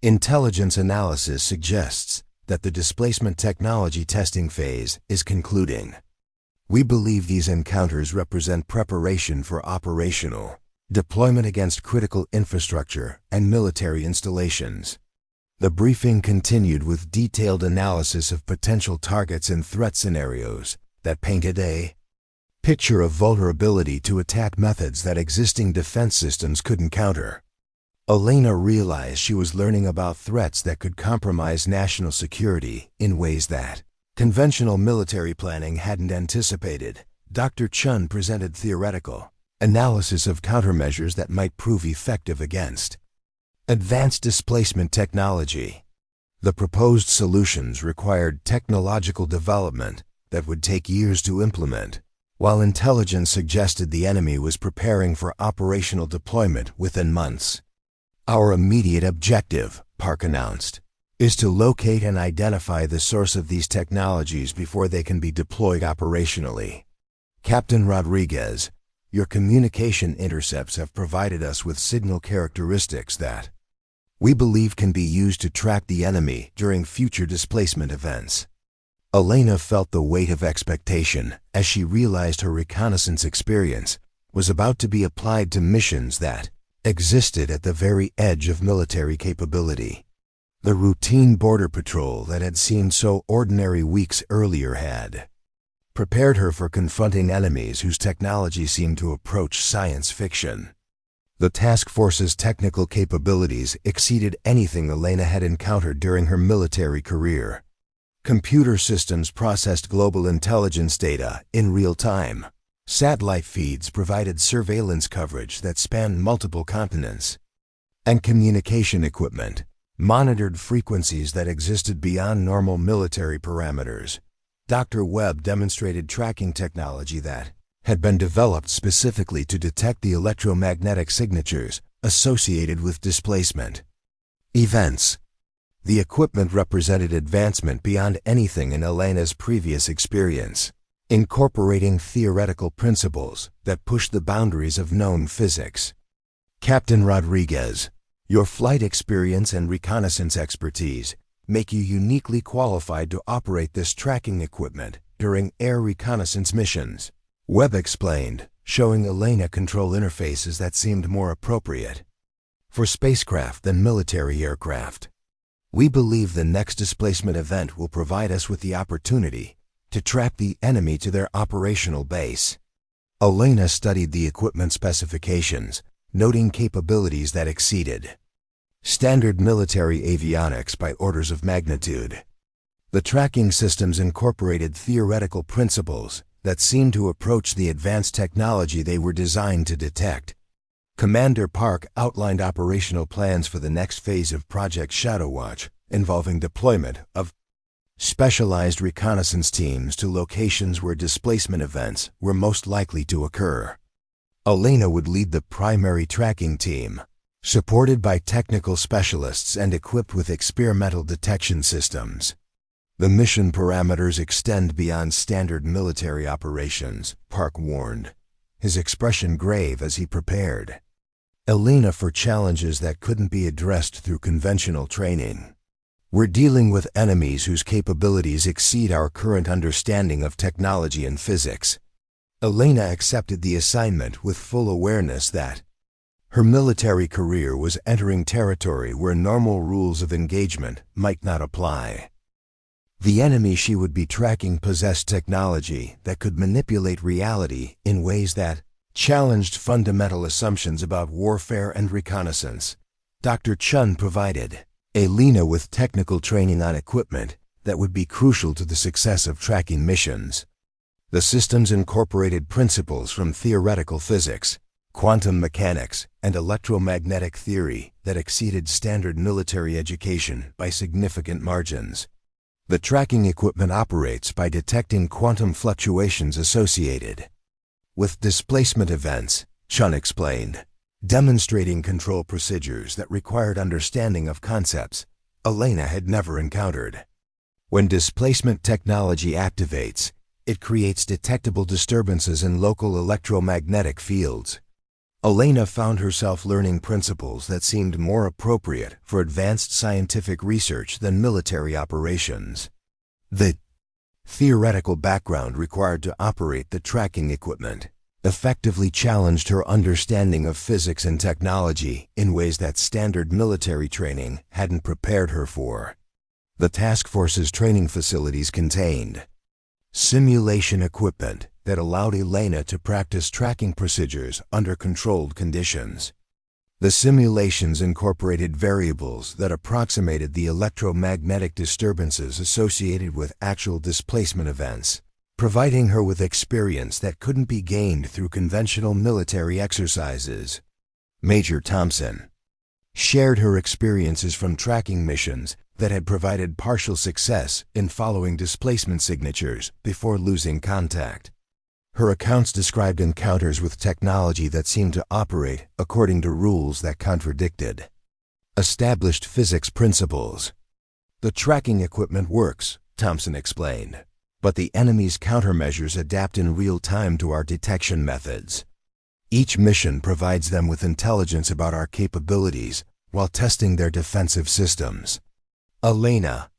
Intelligence analysis suggests that the displacement technology testing phase is concluding. We believe these encounters represent preparation for operational deployment against critical infrastructure and military installations. The briefing continued with detailed analysis of potential targets and threat scenarios that painted a picture of vulnerability to attack methods that existing defense systems couldn't counter. Elena realized she was learning about threats that could compromise national security in ways that conventional military planning hadn't anticipated. Dr. Chun presented theoretical analysis of countermeasures that might prove effective against advanced displacement technology. The proposed solutions required technological development that would take years to implement, while intelligence suggested the enemy was preparing for operational deployment within months. Our immediate objective, Park announced, is to locate and identify the source of these technologies before they can be deployed operationally. Captain Rodriguez, your communication intercepts have provided us with signal characteristics that we believe can be used to track the enemy during future displacement events. Elena felt the weight of expectation as she realized her reconnaissance experience was about to be applied to missions that existed at the very edge of military capability. The routine border patrol that had seemed so ordinary weeks earlier had prepared her for confronting enemies whose technology seemed to approach science fiction. The task force's technical capabilities exceeded anything Elena had encountered during her military career. Computer systems processed global intelligence data in real time. Satellite feeds provided surveillance coverage that spanned multiple continents. And communication equipment monitored frequencies that existed beyond normal military parameters. Dr. Webb demonstrated tracking technology that had been developed specifically to detect the electromagnetic signatures associated with displacement events. The equipment represented advancement beyond anything in Elena's previous experience, incorporating theoretical principles that pushed the boundaries of known physics. Captain Rodriguez, your flight experience and reconnaissance expertise make you uniquely qualified to operate this tracking equipment during air reconnaissance missions, Webb explained, showing Elena control interfaces that seemed more appropriate for spacecraft than military aircraft. We believe the next displacement event will provide us with the opportunity to track the enemy to their operational base. Elena studied the equipment specifications, noting capabilities that exceeded standard military avionics by orders of magnitude. The tracking systems incorporated theoretical principles that seemed to approach the advanced technology they were designed to detect. Commander Park outlined operational plans for the next phase of Project Shadowwatch, involving deployment of specialized reconnaissance teams to locations where displacement events were most likely to occur. Elena would lead the primary tracking team, supported by technical specialists and equipped with experimental detection systems. The mission parameters extend beyond standard military operations, Park warned, his expression grave as he prepared Elena for challenges that couldn't be addressed through conventional training. We're dealing with enemies whose capabilities exceed our current understanding of technology and physics. Elena accepted the assignment with full awareness that her military career was entering territory where normal rules of engagement might not apply. The enemy she would be tracking possessed technology that could manipulate reality in ways that challenged fundamental assumptions about warfare and reconnaissance. Dr. Chun provided Elena with technical training on equipment that would be crucial to the success of tracking missions. The systems incorporated principles from theoretical physics, quantum mechanics, and electromagnetic theory that exceeded standard military education by significant margins. The tracking equipment operates by detecting quantum fluctuations associated with displacement events, Chun explained, demonstrating control procedures that required understanding of concepts Elena had never encountered. When displacement technology activates, it creates detectable disturbances in local electromagnetic fields. Elena found herself learning principles that seemed more appropriate for advanced scientific research than military operations. The theoretical background required to operate the tracking equipment effectively challenged her understanding of physics and technology in ways that standard military training hadn't prepared her for. The task force's training facilities contained simulation equipment that allowed Elena to practice tracking procedures under controlled conditions. The simulations incorporated variables that approximated the electromagnetic disturbances associated with actual displacement events, providing her with experience that couldn't be gained through conventional military exercises. Major Thompson shared her experiences from tracking missions that had provided partial success in following displacement signatures before losing contact. Her accounts described encounters with technology that seemed to operate according to rules that contradicted established physics principles. The tracking equipment works, Thompson explained, but the enemy's countermeasures adapt in real time to our detection methods. Each mission provides them with intelligence about our capabilities, while testing their defensive systems. Elena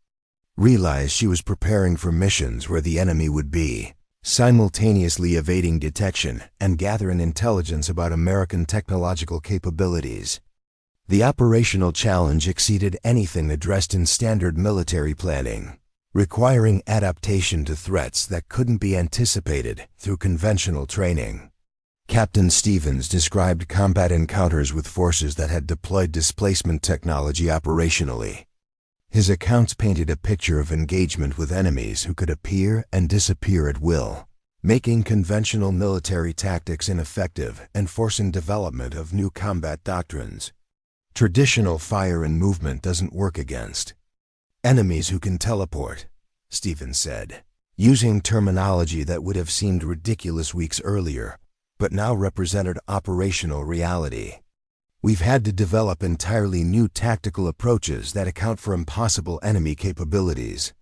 realized she was preparing for missions where the enemy would be, simultaneously evading detection and gathering intelligence about American technological capabilities. The operational challenge exceeded anything addressed in standard military planning, requiring adaptation to threats that couldn't be anticipated through conventional training. Captain Stevens described combat encounters with forces that had deployed displacement technology operationally. His accounts painted a picture of engagement with enemies who could appear and disappear at will, making conventional military tactics ineffective and forcing development of new combat doctrines. Traditional fire and movement doesn't work against enemies who can teleport, Stevens said, using terminology that would have seemed ridiculous weeks earlier, but now represented operational reality. We've had to develop entirely new tactical approaches that account for impossible enemy capabilities.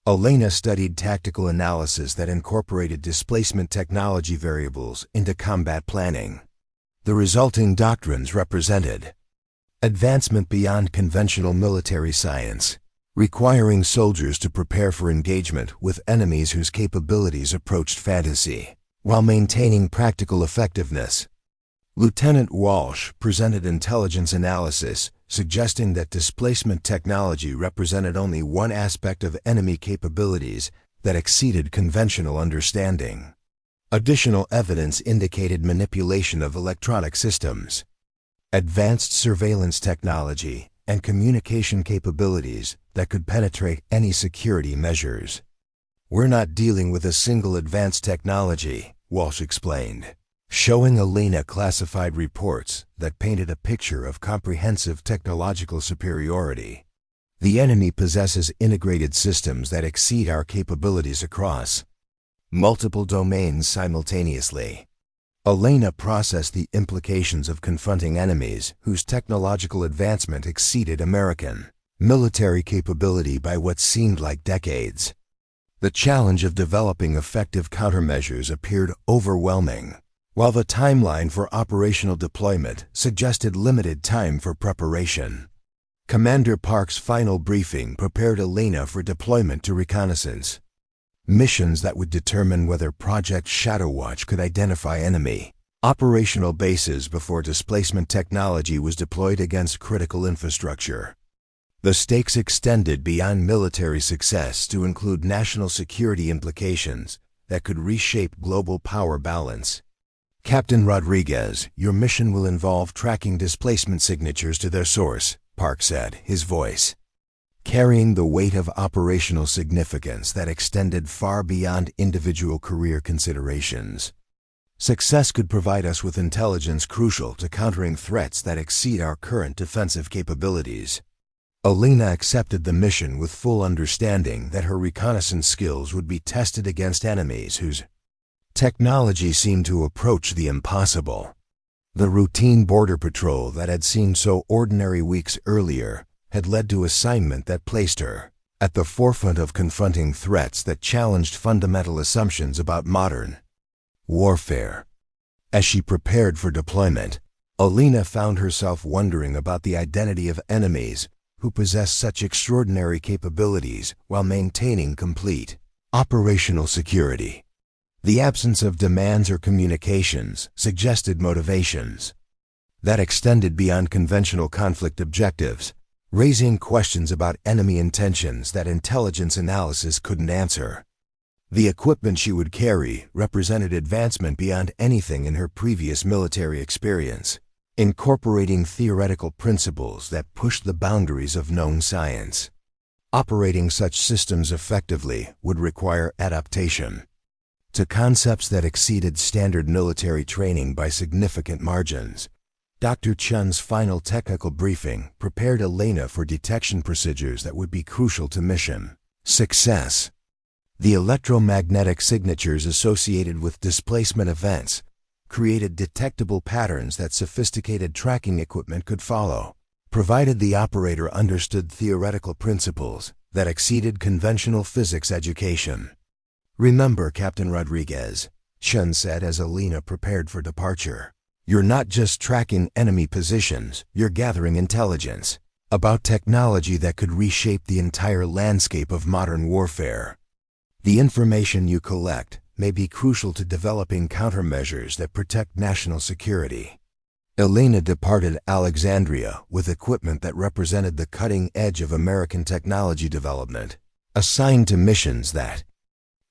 Elena studied tactical analysis that incorporated displacement technology variables into combat planning. The resulting doctrines represented advancement beyond conventional military science, requiring soldiers to prepare for engagement with enemies whose capabilities approached fantasy, while maintaining practical effectiveness. Lieutenant Walsh presented intelligence analysis, suggesting that displacement technology represented only one aspect of enemy capabilities that exceeded conventional understanding. Additional evidence indicated manipulation of electronic systems, advanced surveillance technology, and communication capabilities that could penetrate any security measures. "We're not dealing with a single advanced technology," Walsh explained, showing Elena classified reports that painted a picture of comprehensive technological superiority. "The enemy possesses integrated systems that exceed our capabilities across multiple domains simultaneously." Elena processed the implications of confronting enemies whose technological advancement exceeded American military capability by what seemed like decades. The challenge of developing effective countermeasures appeared overwhelming, while the timeline for operational deployment suggested limited time for preparation. Commander Park's final briefing prepared Elena for deployment to reconnaissance missions that would determine whether Project Shadowwatch could identify enemy operational bases before displacement technology was deployed against critical infrastructure. The stakes extended beyond military success to include national security implications that could reshape global power balance. "Captain Rodriguez, your mission will involve tracking displacement signatures to their source," Park said, his voice carrying the weight of operational significance that extended far beyond individual career considerations. "Success could provide us with intelligence crucial to countering threats that exceed our current defensive capabilities." Elena accepted the mission with full understanding that her reconnaissance skills would be tested against enemies whose technology seemed to approach the impossible. The routine border patrol that had seemed so ordinary weeks earlier had led to assignment that placed her at the forefront of confronting threats that challenged fundamental assumptions about modern warfare. As she prepared for deployment, Elena found herself wondering about the identity of enemies who possessed such extraordinary capabilities while maintaining complete operational security. The absence of demands or communications suggested motivations that extended beyond conventional conflict objectives, raising questions about enemy intentions that intelligence analysis couldn't answer. The equipment she would carry represented advancement beyond anything in her previous military experience, incorporating theoretical principles that pushed the boundaries of known science. Operating such systems effectively would require adaptation to concepts that exceeded standard military training by significant margins. Dr. Chun's final technical briefing prepared Elena for detection procedures that would be crucial to mission success. The electromagnetic signatures associated with displacement events created detectable patterns that sophisticated tracking equipment could follow, provided the operator understood theoretical principles that exceeded conventional physics education. "Remember, Captain Rodriguez," Chun said as Elena prepared for departure, You're not just tracking enemy positions, you're gathering intelligence about technology that could reshape the entire landscape of modern warfare. The information you collect may be crucial to developing countermeasures that protect national security. Elena departed Alexandria with equipment that represented the cutting edge of American technology development, assigned to missions that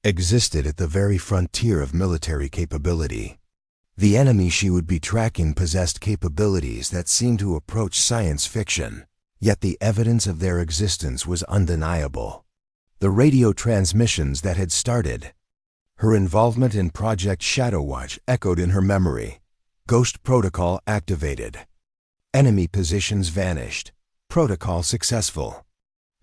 existed at the very frontier of military capability. The enemy she would be tracking possessed capabilities that seemed to approach science fiction, yet the evidence of their existence was undeniable. The radio transmissions that had started her involvement in Project Shadowwatch echoed in her memory. Ghost protocol activated. Enemy positions vanished. Protocol successful.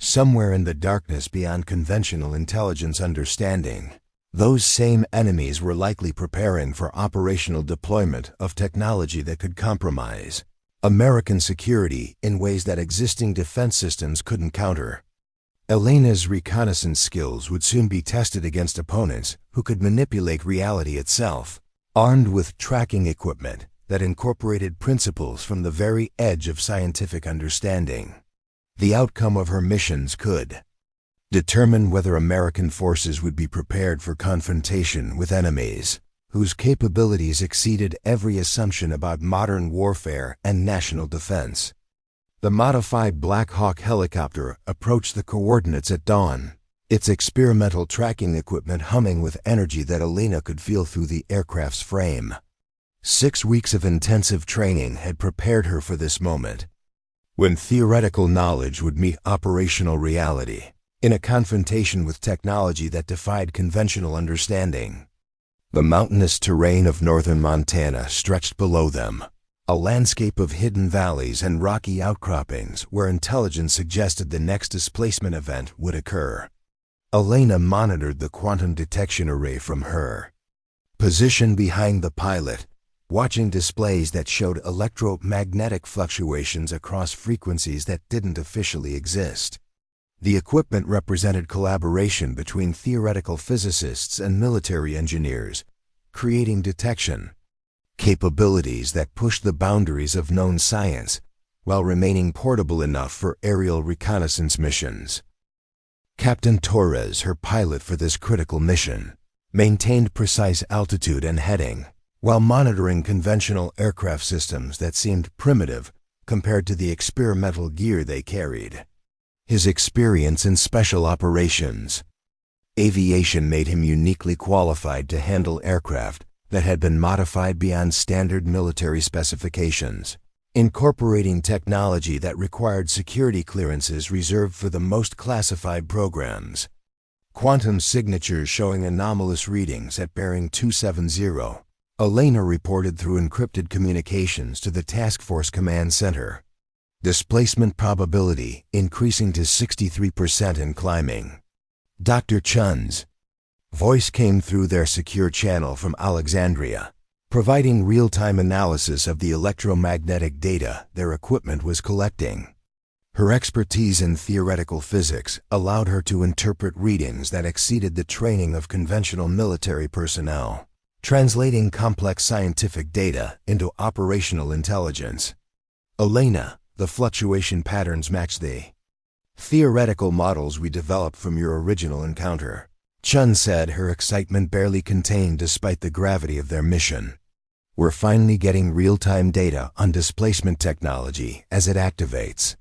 Somewhere in the darkness beyond conventional intelligence understanding, those same enemies were likely preparing for operational deployment of technology that could compromise American security in ways that existing defense systems couldn't counter. Elena's reconnaissance skills would soon be tested against opponents who could manipulate reality itself, armed with tracking equipment that incorporated principles from the very edge of scientific understanding. The outcome of her missions could determine whether American forces would be prepared for confrontation with enemies whose capabilities exceeded every assumption about modern warfare and national defense. The modified Black Hawk helicopter approached the coordinates at dawn, its experimental tracking equipment humming with energy that Elena could feel through the aircraft's frame. 6 weeks of intensive training had prepared her for this moment, when theoretical knowledge would meet operational reality, in a confrontation with technology that defied conventional understanding. The mountainous terrain of northern Montana stretched below them, a landscape of hidden valleys and rocky outcroppings where intelligence suggested the next displacement event would occur. Elena monitored the quantum detection array from her position behind the pilot, watching displays that showed electromagnetic fluctuations across frequencies that didn't officially exist. The equipment represented collaboration between theoretical physicists and military engineers, creating detection capabilities that pushed the boundaries of known science while remaining portable enough for aerial reconnaissance missions. Captain Torres, her pilot for this critical mission, maintained precise altitude and heading while monitoring conventional aircraft systems that seemed primitive compared to the experimental gear they carried. His experience in special operations aviation made him uniquely qualified to handle aircraft that had been modified beyond standard military specifications, incorporating technology that required security clearances reserved for the most classified programs. Quantum signatures showing anomalous readings at bearing 270, Elena reported through encrypted communications to the Task Force Command Center. Displacement probability increasing to 63% and climbing. Dr. Chun's voice came through their secure channel from Alexandria, providing real-time analysis of the electromagnetic data their equipment was collecting. Her expertise in theoretical physics allowed her to interpret readings that exceeded the training of conventional military personnel, translating complex scientific data into operational intelligence. Elena, the fluctuation patterns match the theoretical models we developed from your original encounter, Chun said, her excitement barely contained despite the gravity of their mission. We're finally getting real-time data on displacement technology as it activates.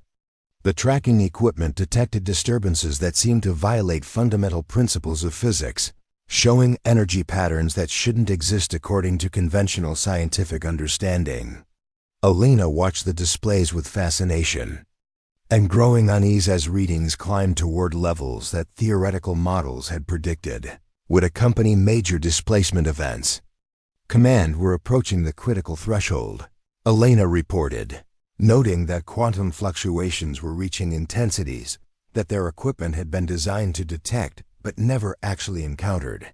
The tracking equipment detected disturbances that seemed to violate fundamental principles of physics, showing energy patterns that shouldn't exist according to conventional scientific understanding. Elena watched the displays with fascination and growing unease as readings climbed toward levels that theoretical models had predicted would accompany major displacement events. Command were approaching the critical threshold, Elena reported, noting that quantum fluctuations were reaching intensities that their equipment had been designed to detect but never actually encountered.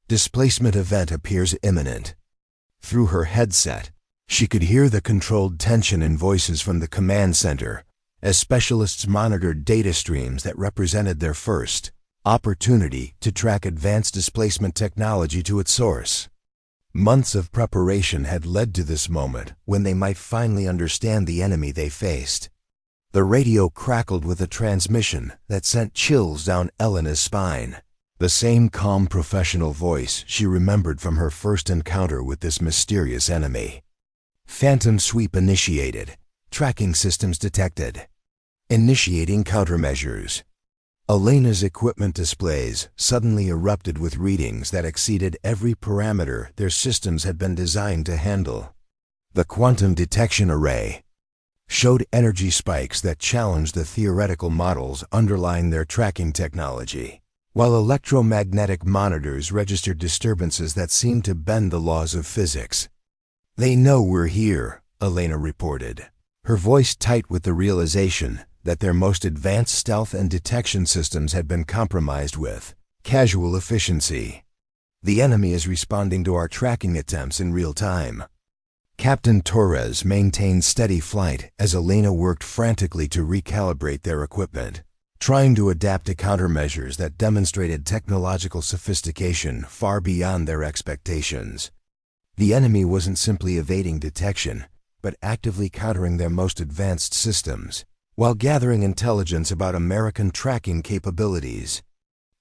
Displacement event appears imminent. Through her headset, she could hear the controlled tension in voices from the command center as specialists monitored data streams that represented their first opportunity to track advanced displacement technology to its source. Months of preparation had led to this moment when they might finally understand the enemy they faced. The radio crackled with a transmission that sent chills down Elena's spine. The same calm professional voice she remembered from her first encounter with this mysterious enemy. Phantom sweep initiated. Tracking systems detected. Initiating countermeasures. Elena's equipment displays suddenly erupted with readings that exceeded every parameter their systems had been designed to handle. The quantum detection array showed energy spikes that challenged the theoretical models underlying their tracking technology, while electromagnetic monitors registered disturbances that seemed to bend the laws of physics. "They know we're here," Elena reported, her voice tight with the realization that their most advanced stealth and detection systems had been compromised with casual efficiency. "The enemy is responding to our tracking attempts in real time." Captain Torres maintained steady flight as Elena worked frantically to recalibrate their equipment, trying to adapt to countermeasures that demonstrated technological sophistication far beyond their expectations. The enemy wasn't simply evading detection, but actively countering their most advanced systems, while gathering intelligence about American tracking capabilities.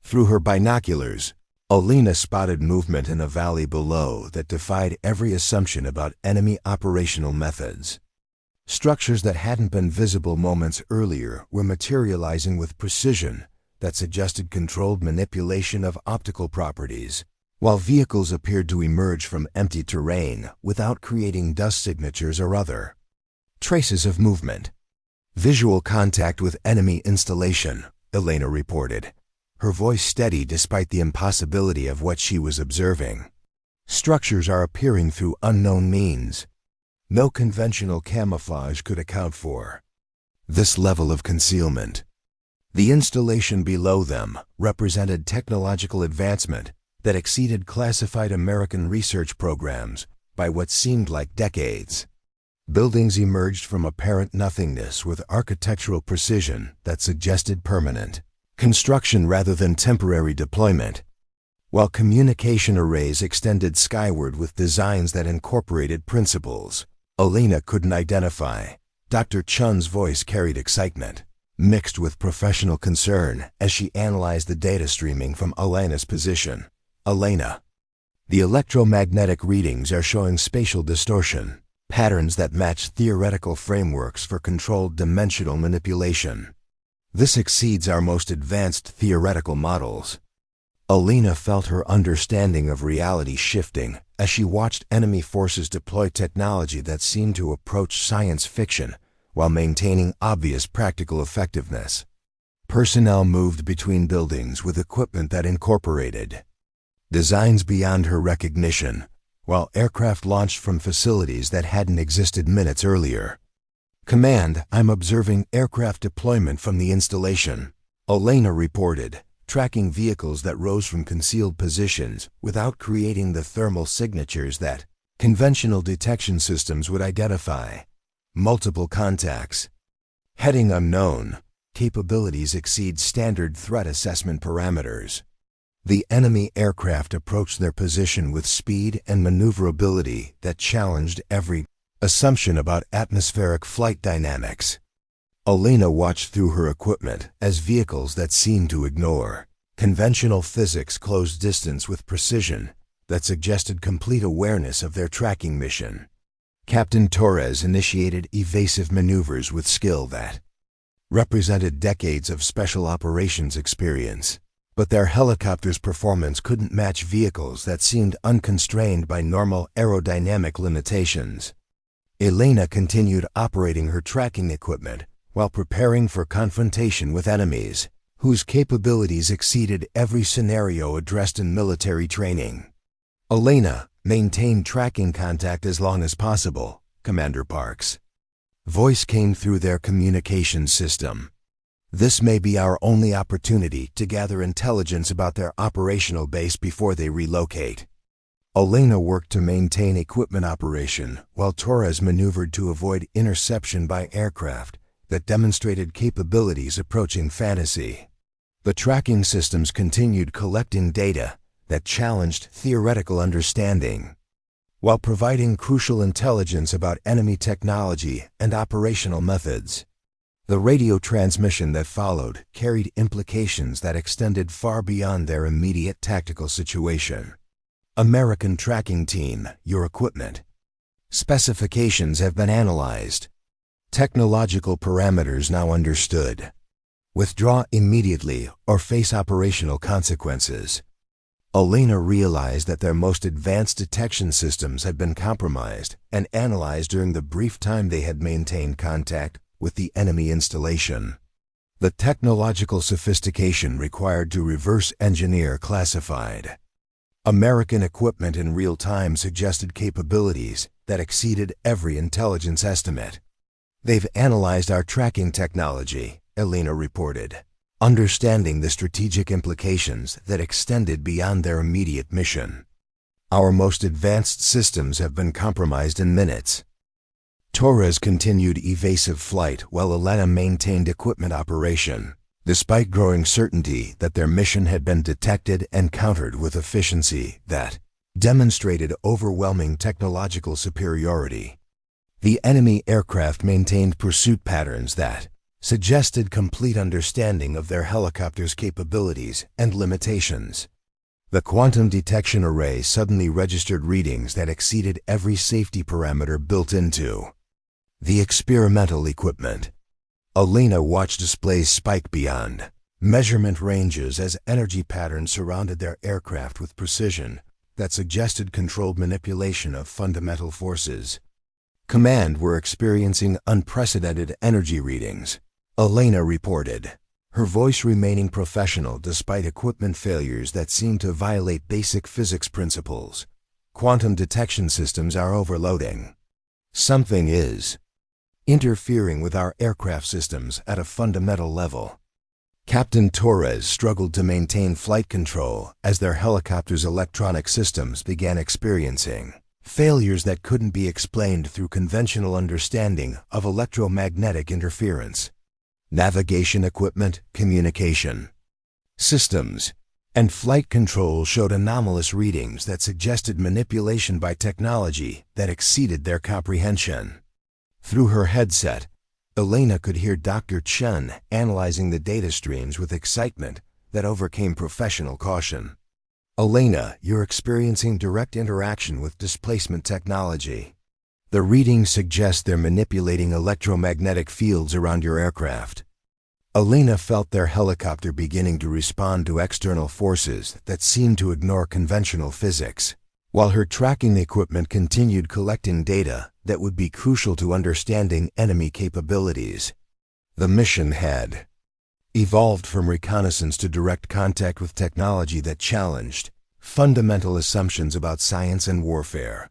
Through her binoculars, Elena spotted movement in a valley below that defied every assumption about enemy operational methods. Structures that hadn't been visible moments earlier were materializing with precision that suggested controlled manipulation of optical properties, while vehicles appeared to emerge from empty terrain without creating dust signatures or other traces of movement. "Visual contact with enemy installation," Elena reported, her voice steady despite the impossibility of what she was observing. "Structures are appearing through unknown means. No conventional camouflage could account for this level of concealment." The installation below them represented technological advancement that exceeded classified American research programs by what seemed like decades. Buildings emerged from apparent nothingness with architectural precision that suggested permanent construction rather than temporary deployment, while communication arrays extended skyward with designs that incorporated principles Elena couldn't identify. Dr. Chun's voice carried excitement, mixed with professional concern as she analyzed the data streaming from Elena's position. "Elena, the electromagnetic readings are showing spatial distortion, patterns that match theoretical frameworks for controlled dimensional manipulation. This exceeds our most advanced theoretical models." Elena felt her understanding of reality shifting as she watched enemy forces deploy technology that seemed to approach science fiction while maintaining obvious practical effectiveness. Personnel moved between buildings with equipment that incorporated designs beyond her recognition, while aircraft launched from facilities that hadn't existed minutes earlier. "Command, I'm observing aircraft deployment from the installation," Elena reported, tracking vehicles that rose from concealed positions without creating the thermal signatures that conventional detection systems would identify. "Multiple contacts. Heading unknown. Capabilities exceed standard threat assessment parameters." The enemy aircraft approached their position with speed and maneuverability that challenged every assumption about atmospheric flight dynamics. Elena watched through her equipment as vehicles that seemed to ignore conventional physics closed distance with precision that suggested complete awareness of their tracking mission. Captain Torres initiated evasive maneuvers with skill that represented decades of special operations experience, but their helicopter's performance couldn't match vehicles that seemed unconstrained by normal aerodynamic limitations. Elena continued operating her tracking equipment while preparing for confrontation with enemies whose capabilities exceeded every scenario addressed in military training. "Elena, maintain tracking contact as long as possible," Commander Parks' voice came through their communications system. "This may be our only opportunity to gather intelligence about their operational base before they relocate." Elena worked to maintain equipment operation while Torres maneuvered to avoid interception by aircraft that demonstrated capabilities approaching fantasy. The tracking systems continued collecting data that challenged theoretical understanding. while providing crucial intelligence about enemy technology and operational methods. The radio transmission that followed carried implications that extended far beyond their immediate tactical situation. American Tracking Team, your equipment. Specifications have been analyzed. Technological parameters now understood. Withdraw immediately or face operational consequences. Elena realized that their most advanced detection systems had been compromised and analyzed during the brief time they had maintained contact with the enemy installation. The technological sophistication required to reverse engineer classified. American equipment in real time suggested capabilities that exceeded every intelligence estimate. They've analyzed our tracking technology, Elena reported, understanding the strategic implications that extended beyond their immediate mission. Our most advanced systems have been compromised in minutes. Torres continued evasive flight while Elena maintained equipment operation, despite growing certainty that their mission had been detected and countered with efficiency that demonstrated overwhelming technological superiority. The enemy aircraft maintained pursuit patterns that suggested complete understanding of their helicopter's capabilities and limitations. The quantum detection array suddenly registered readings that exceeded every safety parameter built into the experimental equipment. Elena watched displays spike beyond measurement ranges as energy patterns surrounded their aircraft with precision that suggested controlled manipulation of fundamental forces. Command were experiencing unprecedented energy readings, Elena reported, her voice remaining professional despite equipment failures that seemed to violate basic physics principles. Quantum detection systems are overloading. Something is interfering with our aircraft systems at a fundamental level. Captain Torres struggled to maintain flight control as their helicopter's electronic systems began experiencing failures that couldn't be explained through conventional understanding of electromagnetic interference. Navigation equipment, communication systems, and flight control showed anomalous readings that suggested manipulation by technology that exceeded their comprehension. Through her headset, Elena could hear Dr. Chen analyzing the data streams with excitement that overcame professional caution. Elena, you're experiencing direct interaction with displacement technology. The readings suggest they're manipulating electromagnetic fields around your aircraft. Elena felt their helicopter beginning to respond to external forces that seemed to ignore conventional physics, while her tracking equipment continued collecting data that would be crucial to understanding enemy capabilities. The mission had evolved from reconnaissance to direct contact with technology that challenged fundamental assumptions about science and warfare.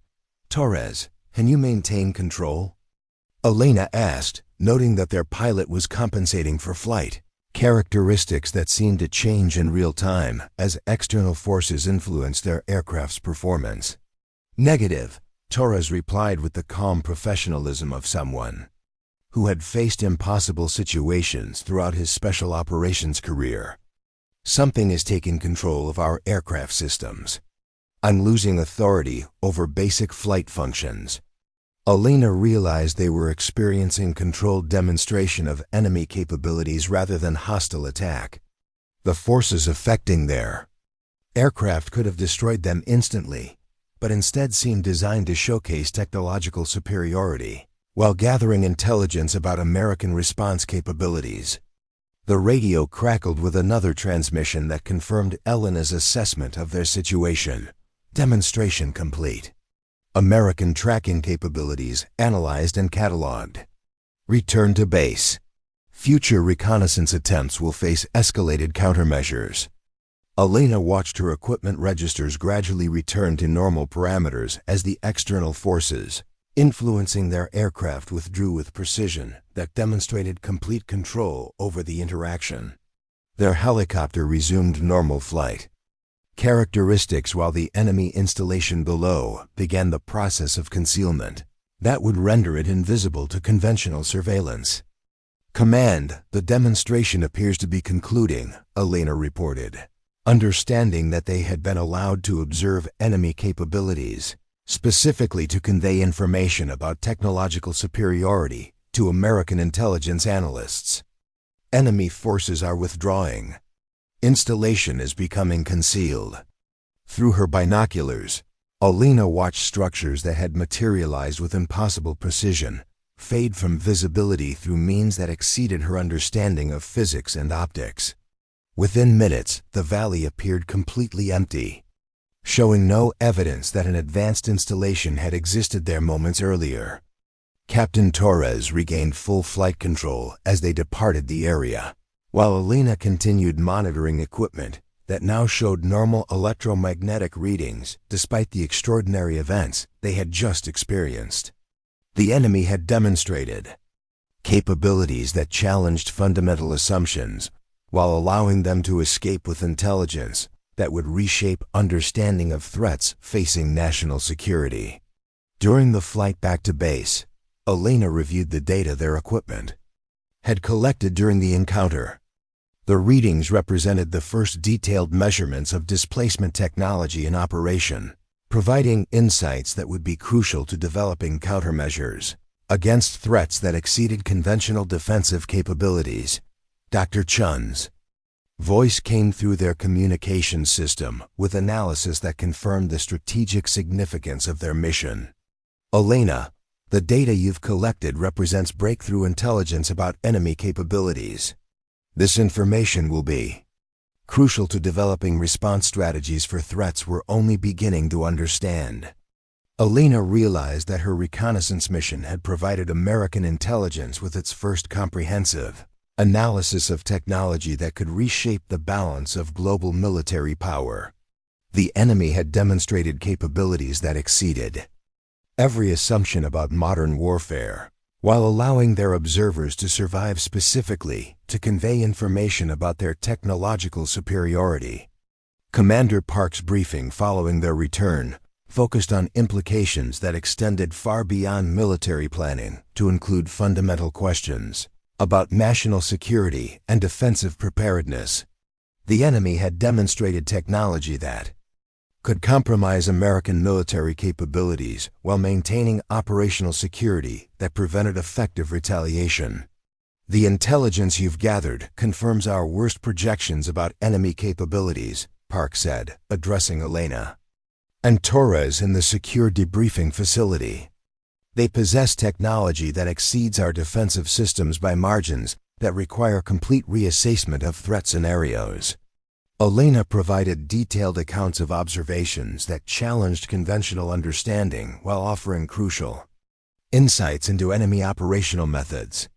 Torres, can you maintain control? Elena asked, noting that their pilot was compensating for flight characteristics that seemed to change in real time as external forces influenced their aircraft's performance. Negative, Torres replied with the calm professionalism of someone who had faced impossible situations throughout his special operations career. Something is taking control of our aircraft systems. I'm losing authority over basic flight functions. Elena realized they were experiencing controlled demonstration of enemy capabilities rather than hostile attack. The forces affecting their aircraft could have destroyed them instantly, but instead seemed designed to showcase technological superiority while gathering intelligence about American response capabilities. The radio crackled with another transmission that confirmed Elena's assessment of their situation. Demonstration complete. American tracking capabilities analyzed and cataloged. Return to base. Future reconnaissance attempts will face escalated countermeasures. Elena watched her equipment registers gradually return to normal parameters as the external forces influencing their aircraft withdrew with precision that demonstrated complete control over the interaction. Their helicopter resumed normal flight characteristics while the enemy installation below began the process of concealment that would render it invisible to conventional surveillance. Command, the demonstration appears to be concluding, Elena reported, understanding that they had been allowed to observe enemy capabilities specifically to convey information about technological superiority to American intelligence analysts. Enemy forces are withdrawing. Installation is becoming concealed. Through her binoculars, Elena watched structures that had materialized with impossible precision fade from visibility through means that exceeded her understanding of physics and optics. Within minutes, the valley appeared completely empty, showing no evidence that an advanced installation had existed there moments earlier. Captain Torres regained full flight control as they departed the area, while Elena continued monitoring equipment that now showed normal electromagnetic readings despite the extraordinary events they had just experienced. The enemy had demonstrated capabilities that challenged fundamental assumptions while allowing them to escape with intelligence that would reshape understanding of threats facing national security. During the flight back to base, Elena reviewed the data their equipment had collected during the encounter. The readings represented the first detailed measurements of displacement technology in operation, providing insights that would be crucial to developing countermeasures against threats that exceeded conventional defensive capabilities. Dr. Chun's voice came through their communication system with analysis that confirmed the strategic significance of their mission. Elena, the data you've collected represents breakthrough intelligence about enemy capabilities. This information will be crucial to developing response strategies for threats we're only beginning to understand. Elena realized that her reconnaissance mission had provided American intelligence with its first comprehensive analysis of technology that could reshape the balance of global military power. The enemy had demonstrated capabilities that exceeded every assumption about modern warfare, while allowing their observers to survive specifically to convey information about their technological superiority. Commander Park's briefing following their return focused on implications that extended far beyond military planning to include fundamental questions about national security and defensive preparedness. The enemy had demonstrated technology that could compromise American military capabilities while maintaining operational security that prevented effective retaliation. The intelligence you've gathered confirms our worst projections about enemy capabilities, Park said, addressing Elena and Torres in the secure debriefing facility. They possess technology that exceeds our defensive systems by margins that require complete reassessment of threat scenarios. Elena provided detailed accounts of observations that challenged conventional understanding while offering crucial insights into enemy operational methods.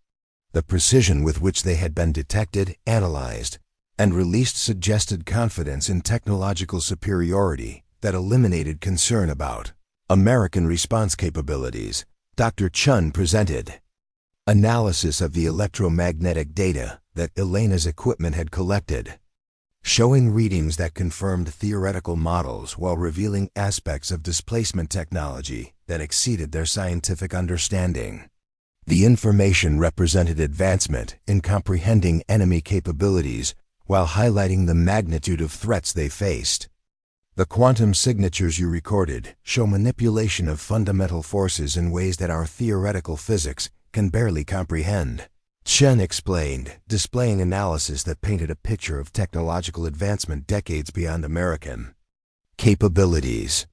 The precision with which they had been detected, analyzed, and released suggested confidence in technological superiority that eliminated concern about American response capabilities. Dr. Chun presented analysis of the electromagnetic data that Elena's equipment had collected, showing readings that confirmed theoretical models while revealing aspects of displacement technology that exceeded their scientific understanding. The information represented advancement in comprehending enemy capabilities while highlighting the magnitude of threats they faced. The quantum signatures you recorded show manipulation of fundamental forces in ways that our theoretical physics can barely comprehend, Chen explained, displaying analysis that painted a picture of technological advancement decades beyond American capabilities.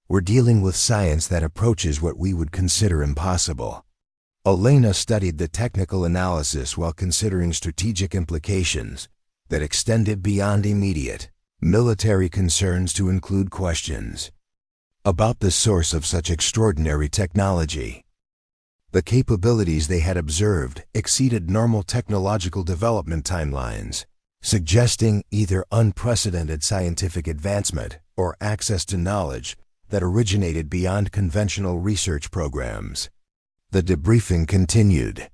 We're dealing with science that approaches what we would consider impossible. Elena studied the technical analysis while considering strategic implications that extended beyond immediate military concerns to include questions about the source of such extraordinary technology. The capabilities they had observed exceeded normal technological development timelines, suggesting either unprecedented scientific advancement or access to knowledge that originated beyond conventional research programs. The debriefing continued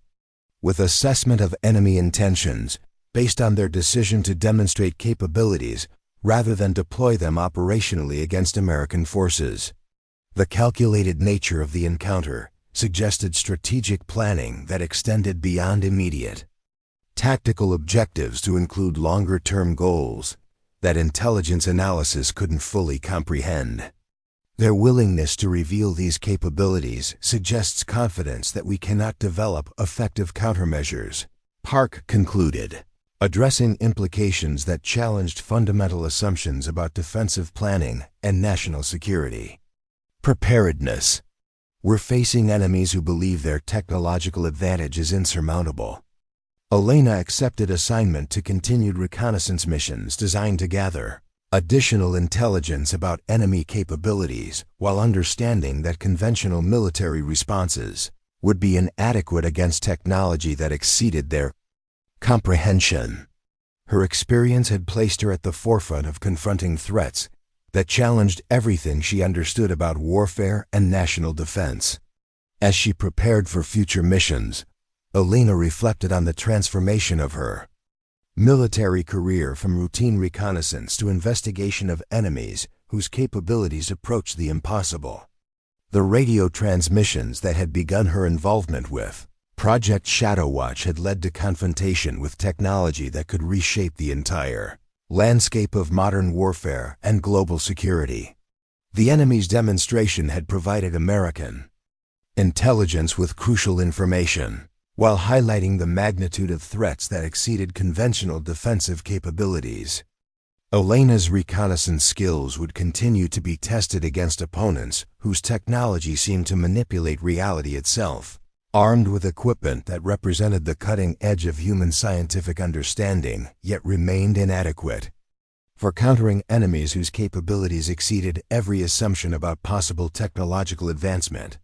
with assessment of enemy intentions based on their decision to demonstrate capabilities rather than deploy them operationally against American forces. The calculated nature of the encounter suggested strategic planning that extended beyond immediate tactical objectives to include longer-term goals that intelligence analysis couldn't fully comprehend. Their willingness to reveal these capabilities suggests confidence that we cannot develop effective countermeasures. Park concluded, addressing implications that challenged fundamental assumptions about defensive planning and national security. Preparedness. We're facing enemies who believe their technological advantage is insurmountable. Elena accepted assignment to continued reconnaissance missions designed to gather additional intelligence about enemy capabilities while understanding that conventional military responses would be inadequate against technology that exceeded their comprehension. Her experience had placed her at the forefront of confronting threats that challenged everything she understood about warfare and national defense. As she prepared for future missions, Elena reflected on the transformation of her military career from routine reconnaissance to investigation of enemies whose capabilities approached the impossible. The radio transmissions that had begun her involvement with Project Shadowwatch had led to confrontation with technology that could reshape the entire landscape of modern warfare and global security. The enemy's demonstration had provided American intelligence with crucial information, while highlighting the magnitude of threats that exceeded conventional defensive capabilities. Elena's reconnaissance skills would continue to be tested against opponents whose technology seemed to manipulate reality itself. Armed with equipment that represented the cutting edge of human scientific understanding, yet remained inadequate for countering enemies whose capabilities exceeded every assumption about possible technological advancement.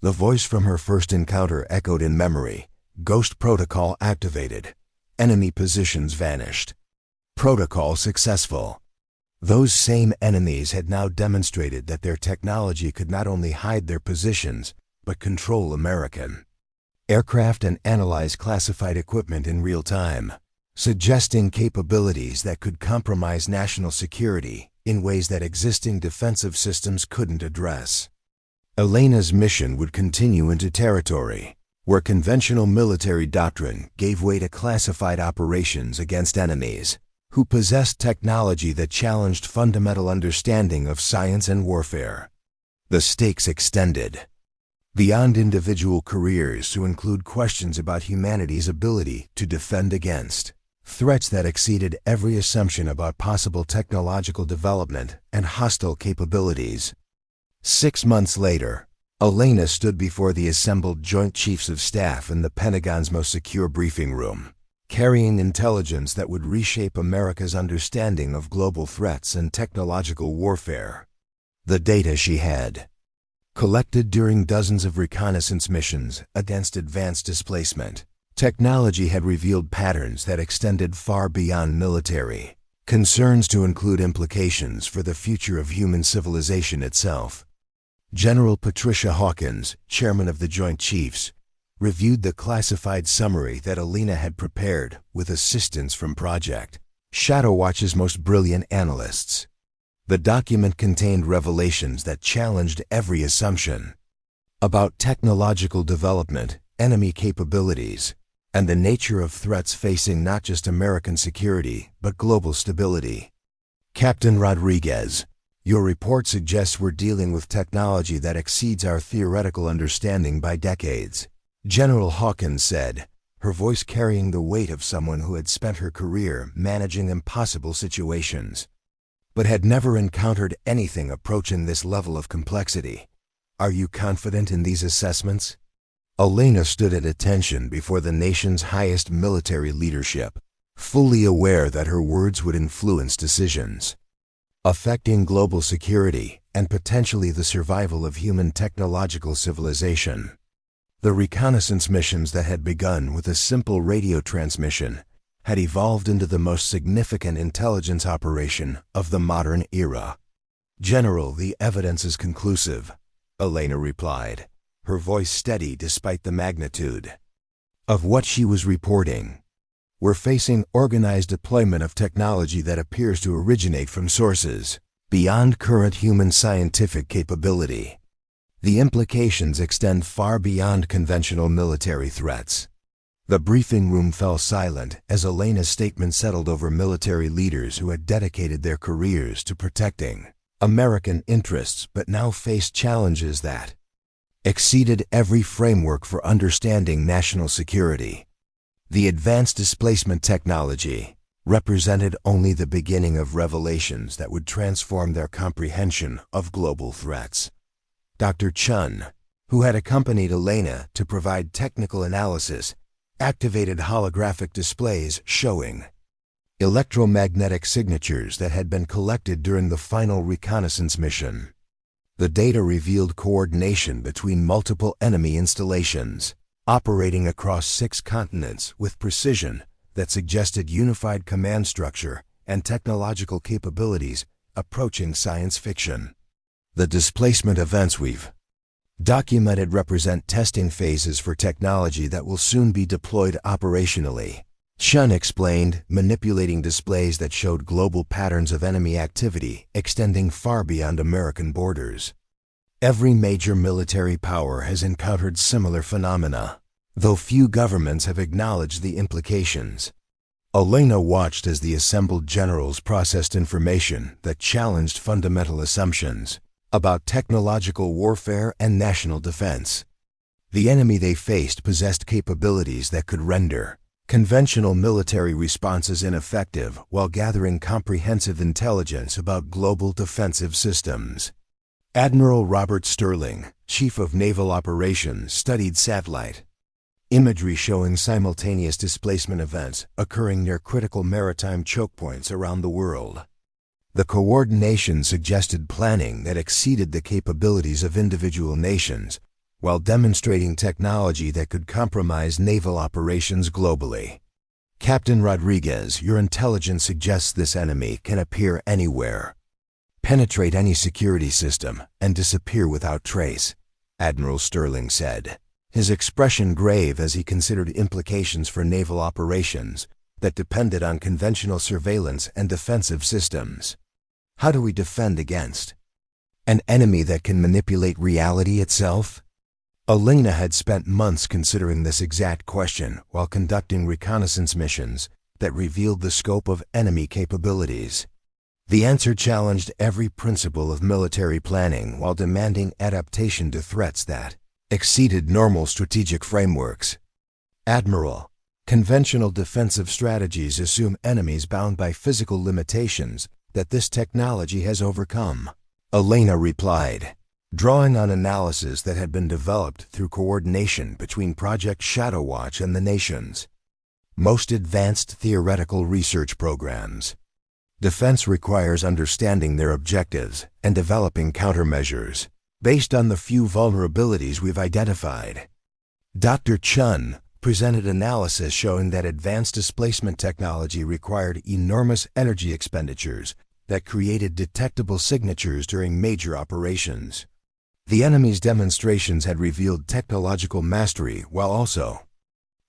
The voice from her first encounter echoed in memory. Ghost protocol activated. Enemy positions vanished. Protocol successful. Those same enemies had now demonstrated that their technology could not only hide their positions, but control American aircraft and analyze classified equipment in real time, suggesting capabilities that could compromise national security in ways that existing defensive systems couldn't address. Elena's mission would continue into territory where conventional military doctrine gave way to classified operations against enemies who possessed technology that challenged fundamental understanding of science and warfare. The stakes extended beyond individual careers to include questions about humanity's ability to defend against threats that exceeded every assumption about possible technological development and hostile capabilities. 6 months later, Elena stood before the assembled Joint Chiefs of Staff in the Pentagon's most secure briefing room, carrying intelligence that would reshape America's understanding of global threats and technological warfare. The data she had collected during dozens of reconnaissance missions against advanced displacement technology had revealed patterns that extended far beyond military concerns to include implications for the future of human civilization itself. General Patricia Hawkins, chairman of the Joint Chiefs, reviewed the classified summary that Elena had prepared with assistance from Project Shadowwatch's most brilliant analysts. The document contained revelations that challenged every assumption about technological development, enemy capabilities, and the nature of threats facing not just American security, but global stability. Captain Rodriguez, your report suggests we're dealing with technology that exceeds our theoretical understanding by decades, General Hawkins said, her voice carrying the weight of someone who had spent her career managing impossible situations, but had never encountered anything approaching this level of complexity. Are you confident in these assessments? Elena stood at attention before the nation's highest military leadership, fully aware that her words would influence decisions affecting global security and potentially the survival of human technological civilization. The reconnaissance missions that had begun with a simple radio transmission had evolved into the most significant intelligence operation of the modern era. General, the evidence is conclusive, Elena replied, her voice steady despite the magnitude of what she was reporting. We're facing organized deployment of technology that appears to originate from sources beyond current human scientific capability. The implications extend far beyond conventional military threats. The briefing room fell silent as Elena's statement settled over military leaders who had dedicated their careers to protecting American interests but now faced challenges that exceeded every framework for understanding national security. The advanced displacement technology represented only the beginning of revelations that would transform their comprehension of global threats. Dr. Chun, who had accompanied Elena to provide technical analysis, activated holographic displays showing electromagnetic signatures that had been collected during the final reconnaissance mission. The data revealed coordination between multiple enemy installations, operating across 6 continents with precision that suggested unified command structure and technological capabilities approaching science fiction. The displacement events we've documented represent testing phases for technology that will soon be deployed operationally. Chun explained, manipulating displays that showed global patterns of enemy activity extending far beyond American borders. Every major military power has encountered similar phenomena, though few governments have acknowledged the implications. Elena watched as the assembled generals processed information that challenged fundamental assumptions about technological warfare and national defense. The enemy they faced possessed capabilities that could render conventional military responses ineffective while gathering comprehensive intelligence about global defensive systems. Admiral Robert Sterling, Chief of Naval Operations, studied satellite imagery showing simultaneous displacement events occurring near critical maritime choke points around the world. The coordination suggested planning that exceeded the capabilities of individual nations, while demonstrating technology that could compromise naval operations globally. Captain Rodriguez, your intelligence suggests this enemy can appear anywhere, penetrate any security system, and disappear without trace, Admiral Sterling said, his expression grave as he considered implications for naval operations that depended on conventional surveillance and defensive systems. How do we defend against an enemy that can manipulate reality itself? Elena had spent months considering this exact question while conducting reconnaissance missions that revealed the scope of enemy capabilities. The answer challenged every principle of military planning while demanding adaptation to threats that exceeded normal strategic frameworks. Admiral, conventional defensive strategies assume enemies bound by physical limitations that this technology has overcome, Elena replied, drawing on analysis that had been developed through coordination between Project Shadowwatch and the nation's most advanced theoretical research programs. Defense requires understanding their objectives and developing countermeasures based on the few vulnerabilities we've identified. Dr. Chun presented analysis showing that advanced displacement technology required enormous energy expenditures that created detectable signatures during major operations. The enemy's demonstrations had revealed technological mastery while also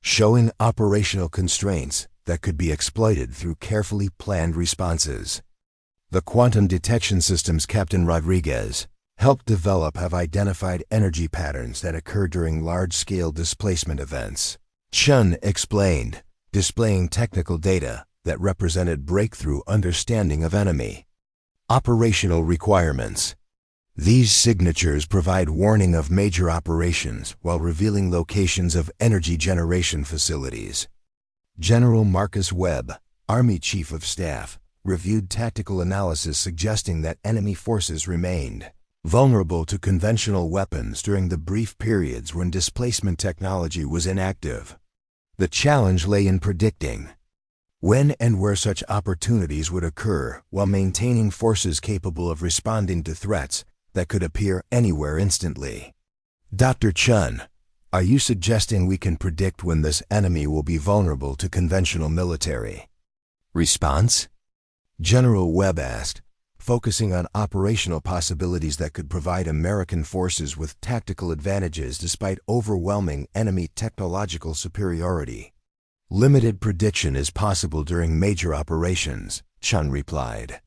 showing operational constraints that could be exploited through carefully planned responses. The quantum detection systems Captain Rodriguez helped develop have identified energy patterns that occur during large-scale displacement events. Chun explained, displaying technical data that represented breakthrough understanding of enemy operational requirements. These signatures provide warning of major operations while revealing locations of energy generation facilities. General Marcus Webb, Army Chief of Staff, reviewed tactical analysis suggesting that enemy forces remained vulnerable to conventional weapons during the brief periods when displacement technology was inactive. The challenge lay in predicting when and where such opportunities would occur while maintaining forces capable of responding to threats that could appear anywhere instantly. Dr. Chun, are you suggesting we can predict when this enemy will be vulnerable to conventional military response? General Webb asked, focusing on operational possibilities that could provide American forces with tactical advantages despite overwhelming enemy technological superiority. Limited prediction is possible during major operations, Chun replied,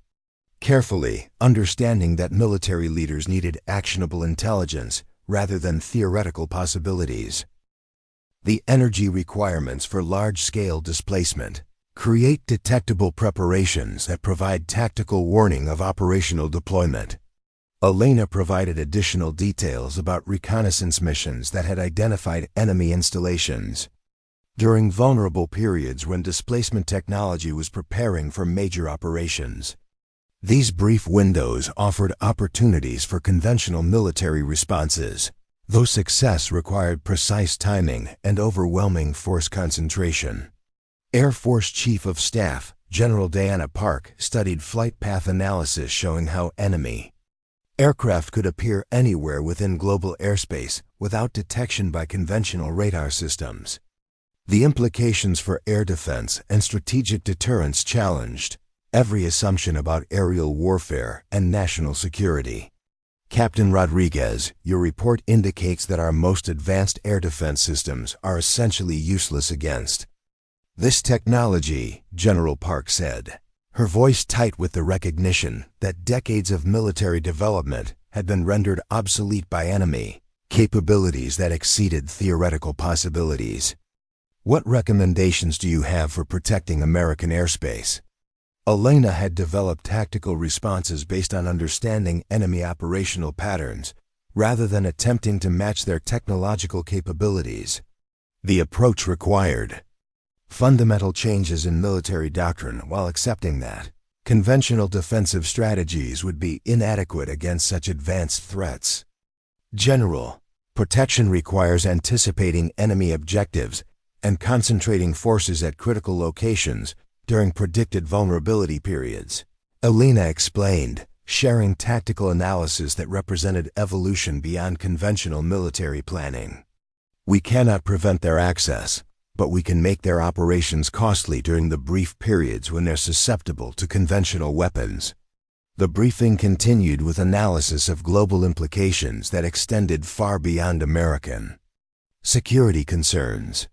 carefully understanding that military leaders needed actionable intelligence rather than theoretical possibilities. The energy requirements for large-scale displacement Create detectable preparations that provide tactical warning of operational deployment. Elena provided additional details about reconnaissance missions that had identified enemy installations during vulnerable periods when displacement technology was preparing for major operations. These brief windows offered opportunities for conventional military responses, though success required precise timing and overwhelming force concentration. Air Force Chief of Staff General Diana Park studied flight path analysis showing how enemy aircraft could appear anywhere within global airspace without detection by conventional radar systems. The implications for air defense and strategic deterrence challenged every assumption about aerial warfare and national security. Captain Rodriguez, your report indicates that our most advanced air defense systems are essentially useless against this technology, General Park said, her voice tight with the recognition that decades of military development had been rendered obsolete by enemy capabilities that exceeded theoretical possibilities. What recommendations do you have for protecting American airspace? Elena had developed tactical responses based on understanding enemy operational patterns, rather than attempting to match their technological capabilities. The approach required fundamental changes in military doctrine while accepting that conventional defensive strategies would be inadequate against such advanced threats. General, protection requires anticipating enemy objectives and concentrating forces at critical locations during predicted vulnerability periods. Elena explained, sharing tactical analysis that represented evolution beyond conventional military planning. We cannot prevent their access, but we can make their operations costly during the brief periods when they're susceptible to conventional weapons. The briefing continued with analysis of global implications that extended far beyond American security concerns.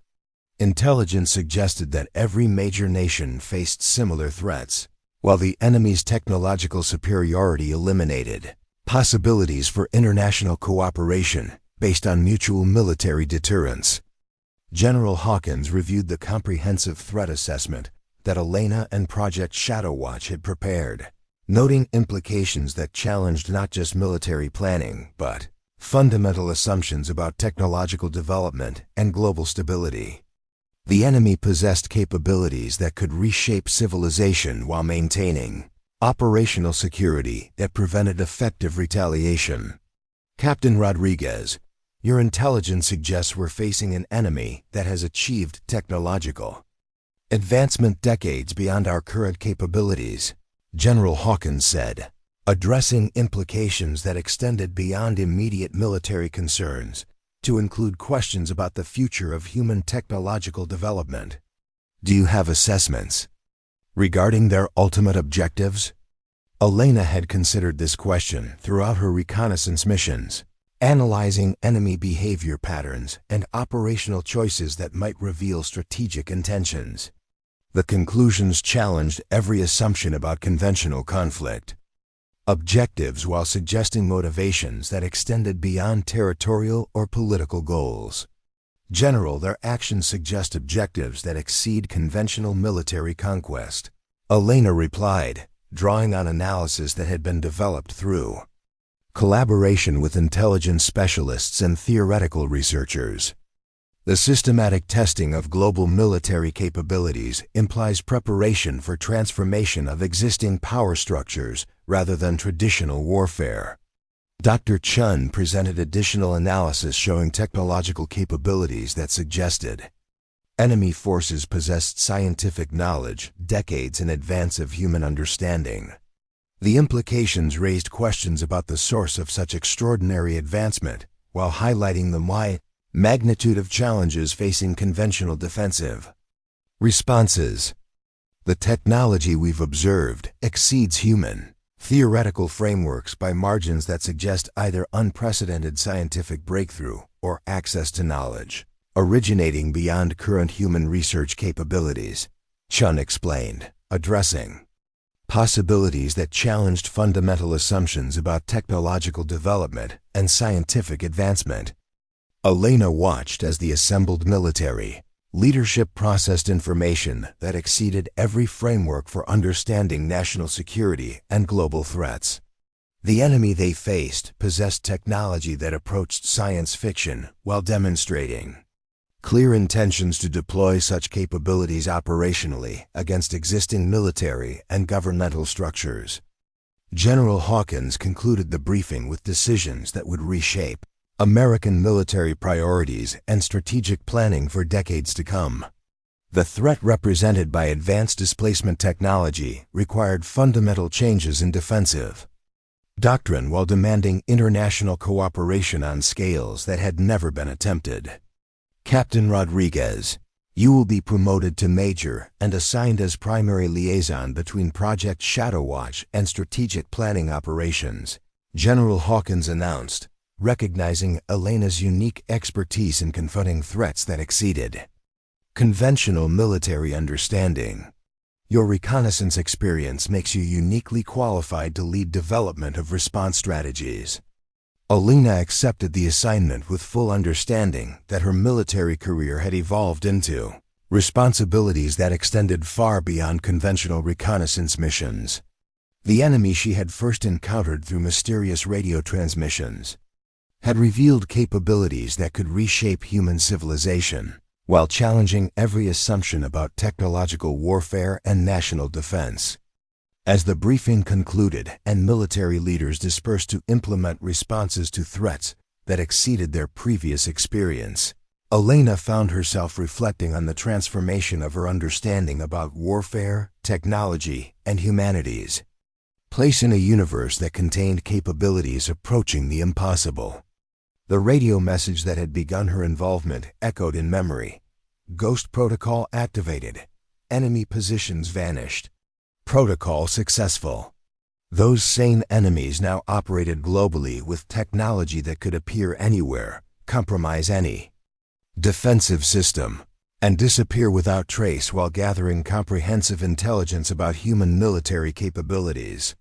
Intelligence suggested that every major nation faced similar threats, while the enemy's technological superiority eliminated possibilities for international cooperation based on mutual military deterrence. General Hawkins reviewed the comprehensive threat assessment that Elena and Project Shadow Watch had prepared, noting implications that challenged not just military planning, but fundamental assumptions about technological development and global stability. The enemy possessed capabilities that could reshape civilization while maintaining operational security that prevented effective retaliation. Captain Rodriguez, your intelligence suggests we're facing an enemy that has achieved technological advancement decades beyond our current capabilities, General Hawkins said, addressing implications that extended beyond immediate military concerns to include questions about the future of human technological development. Do you have assessments regarding their ultimate objectives? Elena had considered this question throughout her reconnaissance missions, analyzing enemy behavior patterns and operational choices that might reveal strategic intentions. The conclusions challenged every assumption about conventional conflict objectives while suggesting motivations that extended beyond territorial or political goals. General, their actions suggest objectives that exceed conventional military conquest. Elena replied, drawing on analysis that had been developed through collaboration with intelligence specialists and theoretical researchers. The systematic testing of global military capabilities implies preparation for transformation of existing power structures rather than traditional warfare. Dr. Chun presented additional analysis showing technological capabilities that suggested enemy forces possessed scientific knowledge decades in advance of human understanding. The implications raised questions about the source of such extraordinary advancement, while highlighting the magnitude of challenges facing conventional defensive responses. The technology we've observed exceeds human theoretical frameworks by margins that suggest either unprecedented scientific breakthrough or access to knowledge originating beyond current human research capabilities, Chun explained, addressing possibilities that challenged fundamental assumptions about technological development and scientific advancement. Elena watched as the assembled military Leadership processed information that exceeded every framework for understanding national security and global threats. The enemy they faced possessed technology that approached science fiction while demonstrating clear intentions to deploy such capabilities operationally against existing military and governmental structures. General Hawkins concluded the briefing with decisions that would reshape American military priorities and strategic planning for decades to come. The threat represented by advanced displacement technology required fundamental changes in defensive doctrine while demanding international cooperation on scales that had never been attempted. Captain Rodriguez, you will be promoted to Major and assigned as primary liaison between Project Shadowwatch and strategic planning operations, General Hawkins announced, recognizing Elena's unique expertise in confronting threats that exceeded conventional military understanding. Your reconnaissance experience makes you uniquely qualified to lead development of response strategies. Elena accepted the assignment with full understanding that her military career had evolved into responsibilities that extended far beyond conventional reconnaissance missions. The enemy she had first encountered through mysterious radio transmissions had revealed capabilities that could reshape human civilization, while challenging every assumption about technological warfare and national defense. As the briefing concluded and military leaders dispersed to implement responses to threats that exceeded their previous experience, Elena found herself reflecting on the transformation of her understanding about warfare, technology, and humanities. Placed in a universe that contained capabilities approaching the impossible. The radio message that had begun her involvement echoed in memory. Ghost protocol activated. Enemy positions vanished. Protocol successful. Those sane enemies now operated globally with technology that could appear anywhere, compromise any defensive system, and disappear without trace while gathering comprehensive intelligence about human military capabilities.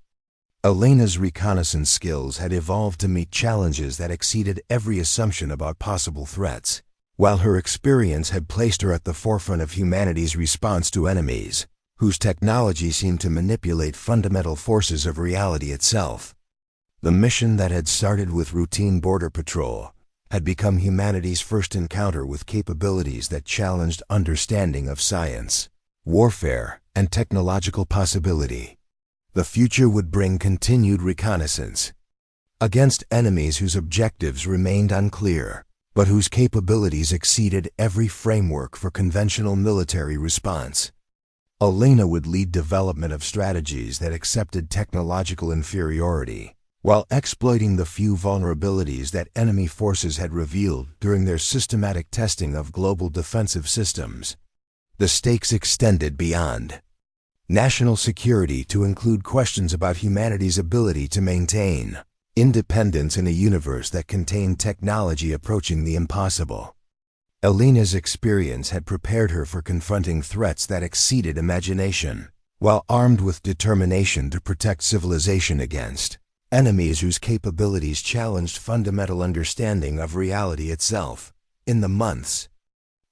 Elena's reconnaissance skills had evolved to meet challenges that exceeded every assumption about possible threats, while her experience had placed her at the forefront of humanity's response to enemies whose technology seemed to manipulate fundamental forces of reality itself. The mission that had started with routine border patrol had become humanity's first encounter with capabilities that challenged understanding of science, warfare, and technological possibility. The future would bring continued reconnaissance against enemies whose objectives remained unclear, but whose capabilities exceeded every framework for conventional military response. Elena would lead development of strategies that accepted technological inferiority, while exploiting the few vulnerabilities that enemy forces had revealed during their systematic testing of global defensive systems. The stakes extended beyond national security to include questions about humanity's ability to maintain independence in a universe that contained technology approaching the impossible. Elena's experience had prepared her for confronting threats that exceeded imagination, while armed with determination to protect civilization against enemies whose capabilities challenged fundamental understanding of reality itself. In the months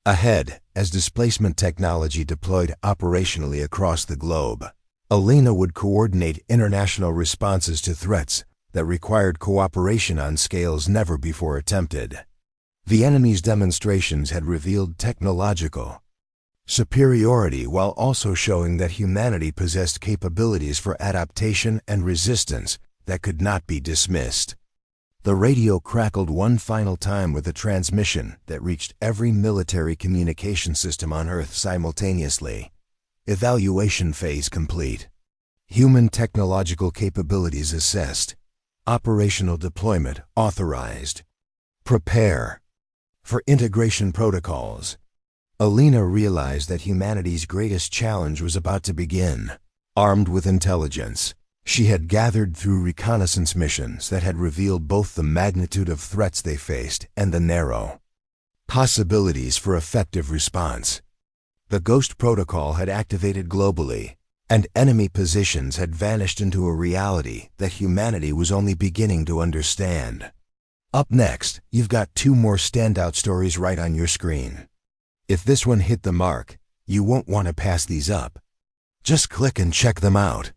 ahead, as displacement technology deployed operationally across the globe, Elena would coordinate international responses to threats that required cooperation on scales never before attempted. The enemy's demonstrations had revealed technological superiority while also showing that humanity possessed capabilities for adaptation and resistance that could not be dismissed. The radio crackled one final time with a transmission that reached every military communication system on Earth simultaneously. Evaluation phase complete. Human technological capabilities assessed. Operational deployment authorized. Prepare for integration protocols. Elena realized that humanity's greatest challenge was about to begin. Armed with intelligence she had gathered through reconnaissance missions that had revealed both the magnitude of threats they faced and the narrow possibilities for effective response. The Ghost Protocol had activated globally, and enemy positions had vanished into a reality that humanity was only beginning to understand. Up next, you've got two more standout stories right on your screen. If this one hit the mark, you won't want to pass these up. Just click and check them out.